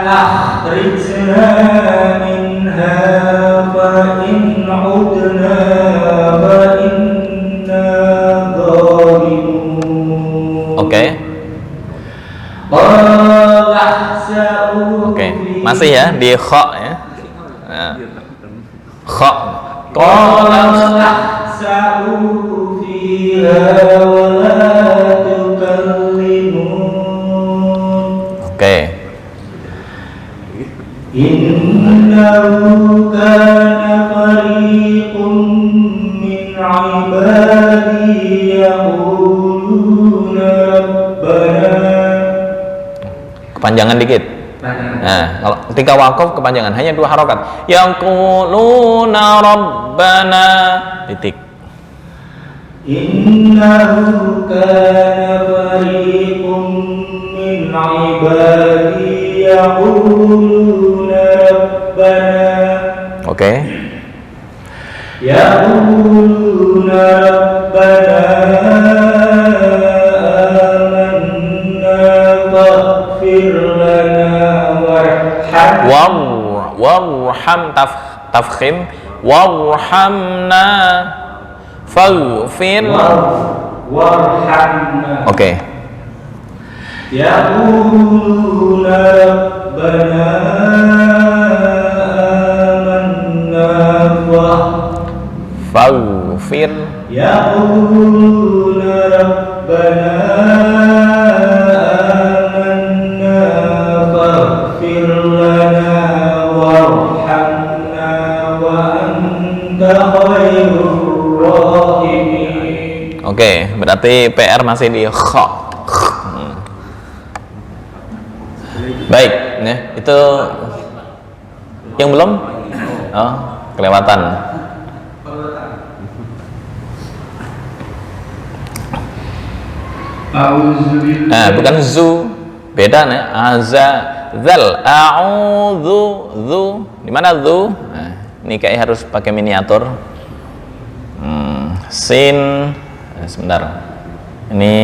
akhrijna minha fa in udna fa inna zalimun. Oke, masih ya di kha ya. Nah, kha. Qala ahsa'u fiha wa la tukallimun. Oke. Innahu kana fariqun min ibadi yaquluna rabbana. Kepanjangan dikit. Nah, kalau ketika wakaf kepanjangan hanya 2 harokat. Yaquluna rabbana, titik. Innahu kana fariqun min ibadi yaquluna rabbana. Oke. Yaquluna rabbana amanna faghfir lana warham tafkhim warhamna faghfir warhamna. Oke. Yaquluna rabbana amanna faghfir. Yaquluna rabbana amanna faghfir lana warhamna wa anta khairur rahimin. Oke, berarti PR masih di kha. Baik, ya, itu yang belum? Oh, kelewatan. Nah, bukan zu, beda nih. Aza, zal, a'udzu, zu. Di mana zu? Nah, ini kayak harus pakai miniatur. Sin, sebentar. Ini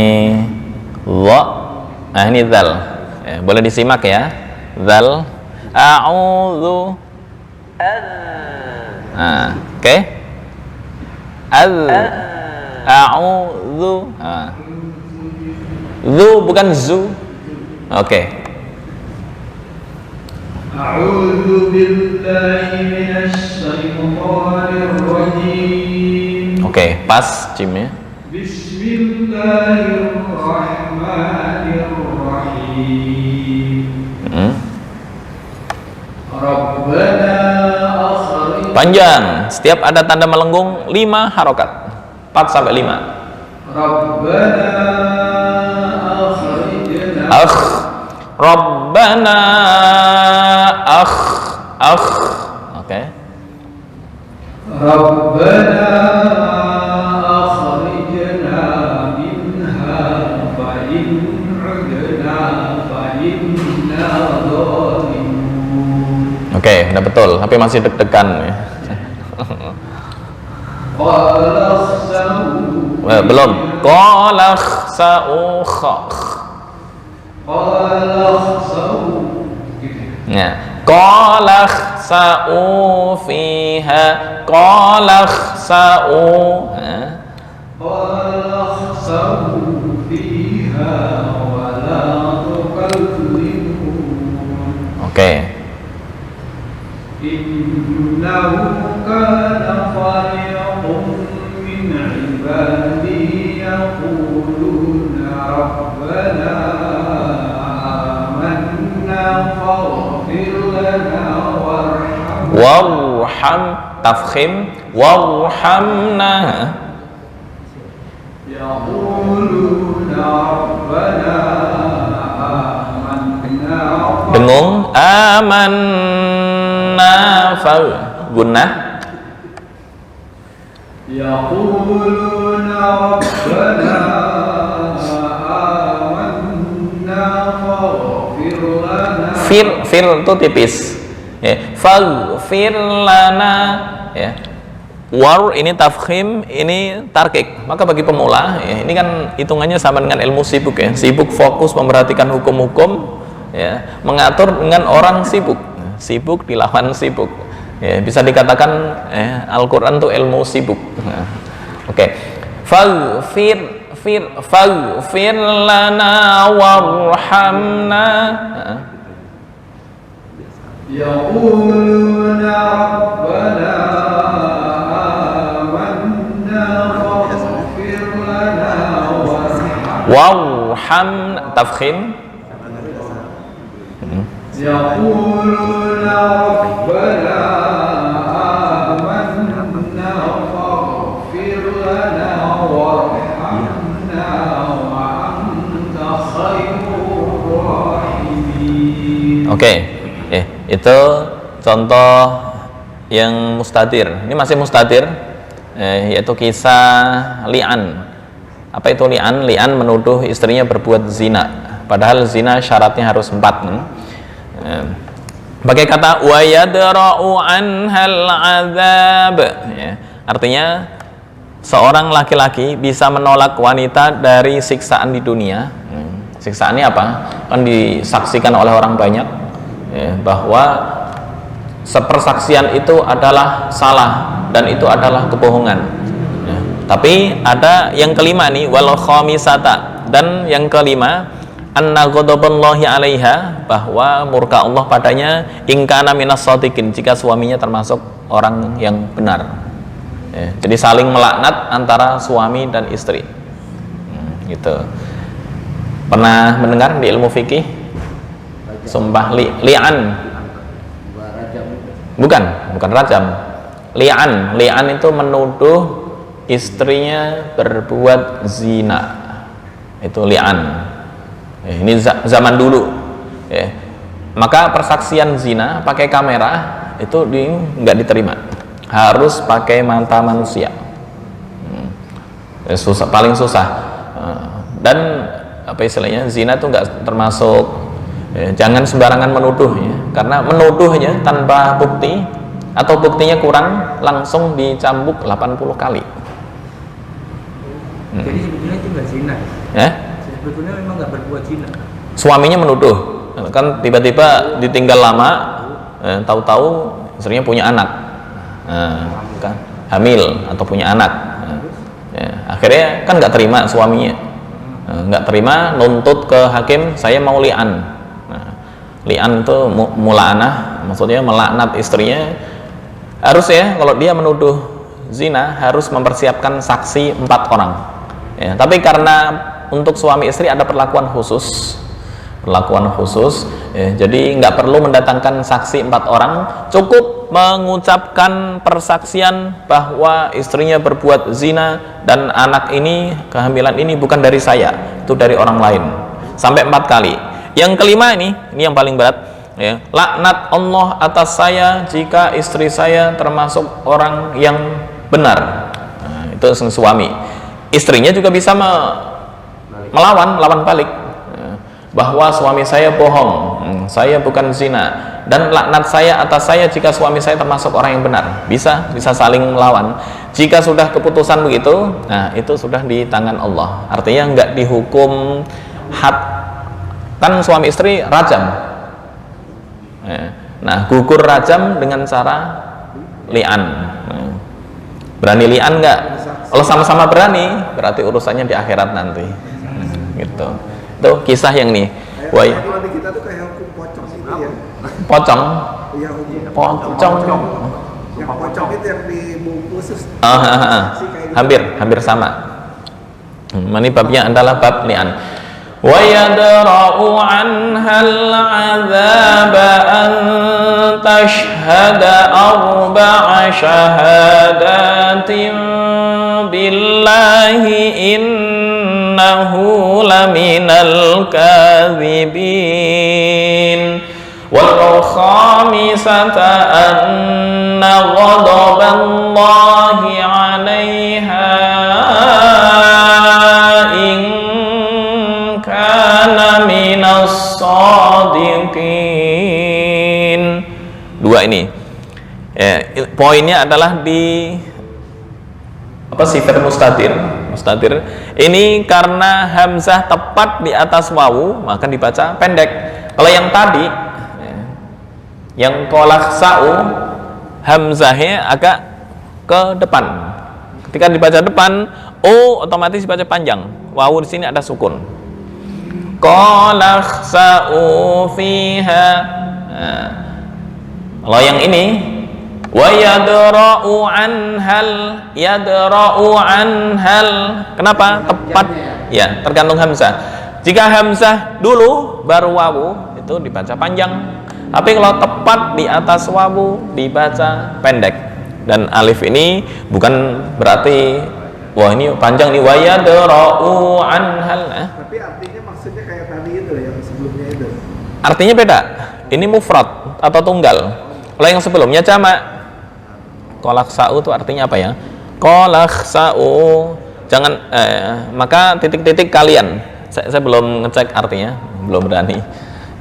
wa. Nah, ini zal. Ya, boleh disimak ya. Zal, a'udzu Nah, oke. A'udzu. Nah. Zu bukan zu. Oke. A'udzu billahi minasy syaithanir rajim. Oke, pas Jimnya. Bismillahirrahmanirrahim. Rabbana akhrij. Panjang. Setiap ada tanda melengkung 5 harokat. 4 sampai 5. Rabbana akhrijna. Rabbana Oke. Rabbana akhrijna minha fa in 'udna fa inna zalimun. Oke, udah betul, tapi masih deg-degan ya. Belum. Qala khsa'u ya. Qala khsa'u fiha. Qala khsa'u. Qala khsa'u fiha wa la tukallimun. Oke. Innahu kana fariqun min ibadi yaquluna rabbana amanna faghfir lana Warham tafkhim warhamna. yaquluna rabbana amanna Dengung amanna fa gunnah. yaquluna rabbana amanna faghfir lana. Fir itu tipis ya. Faghfir lana ya. War ini tafkhim, ini tarkik. Maka bagi pemula ya, ini kan hitungannya sama dengan ilmu sibuk ya. Sibuk fokus memperhatikan hukum-hukum ya, mengatur dengan orang sibuk. Sibuk dilawan sibuk ya, bisa dikatakan Al-Quran itu ilmu sibuk. Oke. Faghfir lana warhamna. Yaquluna rabbana amanna faghfir lana warhamna tafkhim. Yaquluna rabbana amanna faghfir lana warhamna wa anta khairur rahimin. Oke, itu contoh yang mustatir. Ini masih mustatir, yaitu kisah li'an. Apa itu li'an? Li'an menuduh istrinya berbuat zina. Padahal zina syaratnya harus 4. Pakai kata wa yadra'u anhal azab ya. Artinya seorang laki-laki bisa menolak wanita dari siksaan di dunia. Siksaannya apa? Kan disaksikan oleh orang banyak ya, bahwa sepersaksian itu adalah salah dan itu adalah kebohongan ya. Tapi ada yang kelima nih, wal khamisata, dan yang kelima anna ghadaballahi 'alaiha, bahwa murka Allah padanya in kana minas shadiqin, jika suaminya termasuk orang yang benar ya. Jadi saling melaknat antara suami dan istri gitu. Pernah mendengar di ilmu fikih sumpah li'an? Bukan rajam. Li'an itu menuduh istrinya berbuat zina, itu li'an. Ini zaman dulu ya. Maka persaksian zina pakai kamera itu nggak diterima, harus pakai mata manusia. Susah, paling susah. Dan apa istilahnya, zina itu nggak termasuk ya, jangan sembarangan menuduh ya, karena menuduhnya tanpa bukti atau buktinya kurang langsung dicambuk 80 kali. Jadi sebetulnya itu nggak zina ya? Sebetulnya memang nggak berbuat zina. Suaminya menuduh, kan tiba-tiba ditinggal lama, tahu-tahu istrinya punya anak. kan hamil atau punya anak. Ya, akhirnya kan nggak terima suaminya, nggak terima, nuntut ke hakim, saya mau li'an. Li'an itu mula'anah, maksudnya melaknat istrinya. Harus ya, kalau dia menuduh zina harus mempersiapkan saksi 4 orang. Ya, tapi karena untuk suami istri ada perlakuan khusus, ya, jadi nggak perlu mendatangkan saksi 4 orang, cukup mengucapkan persaksian bahwa istrinya berbuat zina dan anak ini, kehamilan ini bukan dari saya, itu dari orang lain, sampai 4 kali. Yang kelima ini yang paling berat, ya, laknat Allah atas saya jika istri saya termasuk orang yang benar. Nah, itu suami. Istrinya juga bisa melawan balik, bahwa suami saya bohong, saya bukan zina, dan laknat saya atas saya jika suami saya termasuk orang yang benar. Bisa saling melawan. Jika sudah keputusan begitu, nah itu sudah di tangan Allah. Artinya nggak dihukum had, kan suami istri rajam. Nah, gugur rajam dengan cara li'an. Berani li'an nggak? Kalau sama-sama berani, berarti urusannya di akhirat nanti. Gitu. Itu kisah yang nih. Wah, di kita tuh kayak hukum pocong itu ya. Pocong. Iya, hukum Pocong. Yang pocong itu yang dibungkus terus. Hampir sama. Ini babnya adalah bab li'an. Wa yadra'u 'anhal 'adzaba an tashhada 4 syahadatin billahi innahu laminal kadhibin wal khamisata anna ghadaballahi 'alaiha in kana minas shadiqin. Dua ini poinnya adalah di sifat mustatir ini karena hamzah tepat di atas wawu maka dibaca pendek. Kalau yang tadi yang qalakhsa'u hamzahnya agak ke depan, ketika dibaca depan otomatis dibaca panjang, wawu di sini ada sukun. Qalakhsa'u fiha. Kalau yang ini wa yadra'u anhal, kenapa tepat? Ya, tergantung hamzah. Jika hamzah dulu baru wawu itu dibaca panjang, tapi kalau tepat di atas wawu dibaca pendek. Dan alif ini bukan berarti wah ini panjang nih, wa yadra'u anhal. Tapi artinya maksudnya kayak tadi itu yang sebelumnya itu. Artinya beda. Ini mufrad atau tunggal. Kalau yang sebelumnya jamak. Qalakhsa'u itu artinya apa ya? Qalakhsa'u. Jangan maka titik-titik kalian. Saya belum ngecek artinya, belum berani.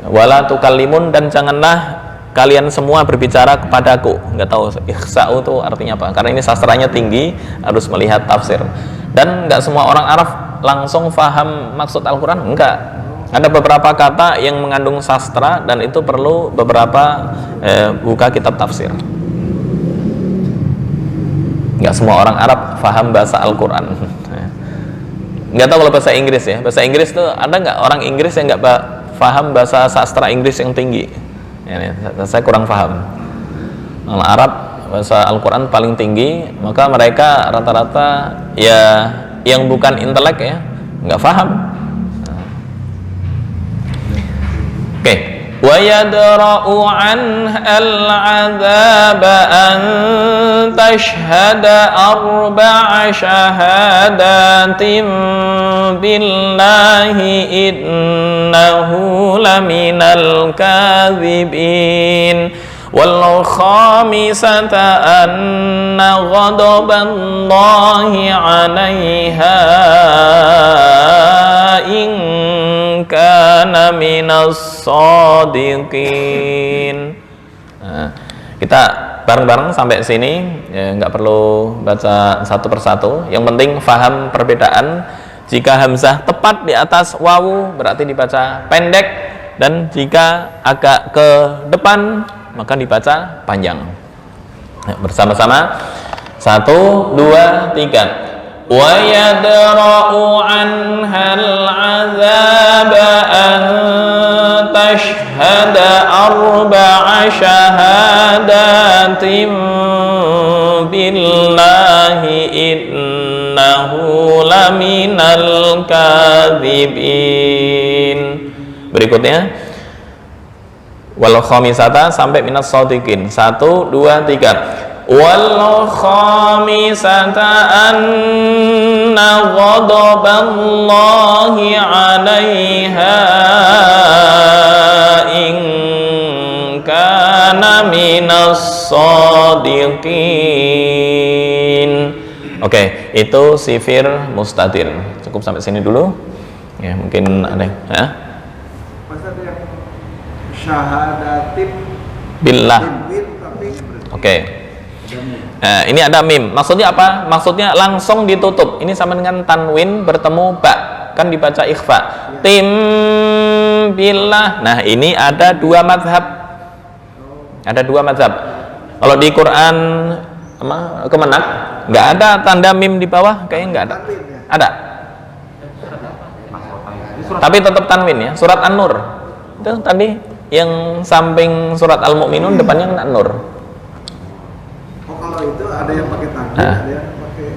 Wala tukallimun, dan janganlah kalian semua berbicara kepadaku. Nggak tahu ikhsa'u itu artinya apa. Karena ini sastranya tinggi, harus melihat tafsir. Dan nggak semua orang Arab langsung faham maksud Al-Quran. Enggak. Ada beberapa kata yang mengandung sastra dan itu perlu beberapa buka kitab tafsir. Nggak semua orang Arab faham bahasa Al-Quran. Nggak tahu kalau bahasa Inggris ya. Bahasa Inggris tuh ada nggak orang Inggris yang nggak faham bahasa sastra Inggris yang tinggi? Ya, saya kurang paham. Orang Arab bahasa Al-Quran paling tinggi, maka mereka rata-rata ya yang bukan intelek ya nggak paham. Oke. Wa yadra'u 'anhal 'adzaba an tashhada 4 syahadatin billahi innahu laminal kadhibin wal khamisata anna ghadaballahi 'alaiha in kana minas shadiqin. Nah, kita bareng-bareng sampai sini ya, nggak perlu baca satu persatu, yang penting paham perbedaan. Jika hamzah tepat di atas wawu berarti dibaca pendek, dan jika agak ke depan maka dibaca panjang. Bersama-sama. 1, 2, 3. Wa yadra'u anhal 'adzaba an tashhada arba'a syahadatin billahi innahu laminal kadhibin. Berikutnya wal khamisata sampai minas shadiqin. 1, 2, 3. Wal khamisata anna ghadaballahi 'alaiha in kana minas shadiqin. Oke, itu sifir mustatir. Cukup sampai sini dulu. Ya, mungkin ada ya. Masa ada yang syahadatin Billah. tapi Oke. Nah, ini ada mim. Maksudnya apa? Maksudnya langsung ditutup. Ini sama dengan tanwin bertemu ba. Kan dibaca ikhfa. Tim billah. Nah, ini ada 2 mazhab. Ada 2 mazhab. Kalau di Quran Kemenak nggak ada tanda mim di bawah, kayaknya nggak ada. Ada. Tapi tetap tanwin ya. Surat An-Nur. Itu tadi yang samping surat Al-Mu'minun depannya kena Nur. oh kalau itu ada yang pakai tanwin, ada yang pakai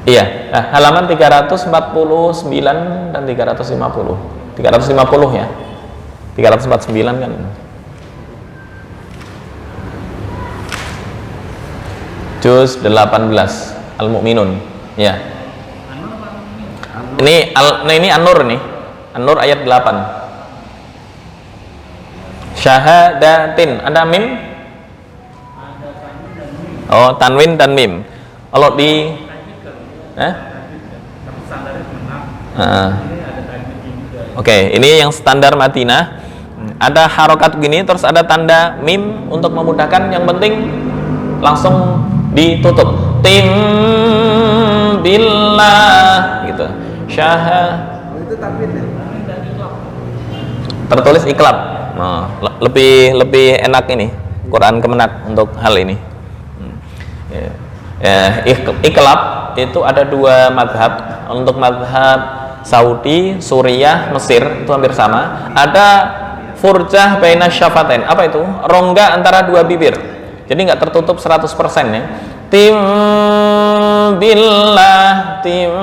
Iya, nah, halaman 349 dan 350. 350 ya. 349 kan. Juz 18 Al-Mu'minun. Ya. Ini An-Nur nih. An-Nur ayat 8. Syahadatin, ada mim? Oh, tanwin dan mim. Kalau di Oke, ini yang standar Madinah. Ada harokat gini, terus ada tanda mim untuk memudahkan. Yang penting langsung ditutup. Tim billah gitu. itu tanwin ya? Tertulis iklab. Nah, lebih enak ini Quran Kemenak untuk hal ini. Iklab itu ada 2 mazhab. Untuk mazhab Saudi, Suriah, Mesir itu hampir sama. Ada furjah baina syafatain. Apa itu? Rongga antara 2 bibir. Jadi nggak tertutup 100% ya. Tim billah, tim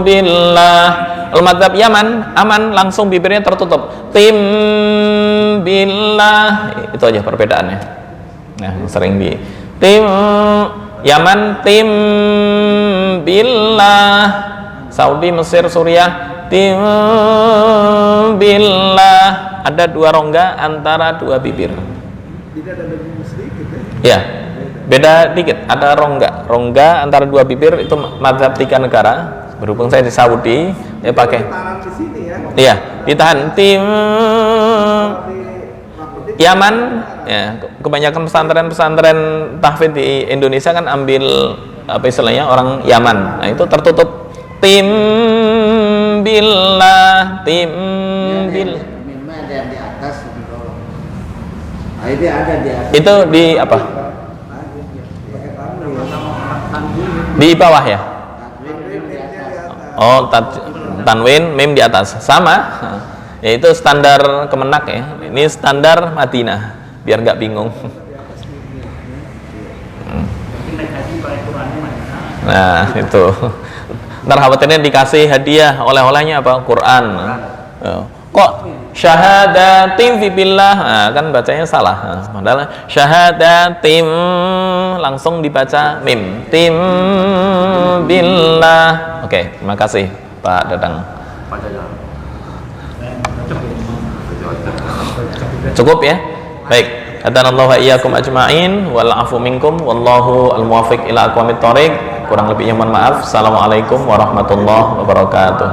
billah. Al-madhab Yaman aman, langsung bibirnya tertutup. Tim billah. Itu aja perbedaannya. Nah, sering di tim Yaman tim billah. Saudi, Mesir, Suriah tim billah. Ada 2 rongga antara 2 bibir. Tidak ada lebih sedikit Ya, ya? beda dikit. Ada rongga antara 2 bibir. Itu mazhab 3 negara. Berhubung saya di Saudi, dia pakai. Ditahan di sini ya? Iya, ditahan tim Yaman. Ya, kebanyakan pesantren tahfidz di Indonesia kan ambil apa istilahnya orang Yaman. Nah, itu tertutup tim billah, tim bil. Mimnya ada yang di atas di bawah. Nah, ini ada di atas. Itu di apa? Di bawah ya? Oh, tanwin, mim di atas. Sama. Yaitu standar Kemenak ya. Ini standar Madinah. Biar nggak bingung. Nah, itu. Ntar khawatirnya dikasih hadiah, oleh-olehnya apa? Quran. Kok syahadatim fi billah? Nah, kan bacanya salah. Padahal syahadatim langsung dibaca mim. Tim billah. Oke, terima kasih Pak Dadang. Cukup ya? Baik. Hadanallahu wa iyyakum ajma'in wal afu minkum wallahu al-muwaffiq ila aqwamit thoriq. Kurang lebihnya mohon maaf. Assalamualaikum warahmatullahi wabarakatuh.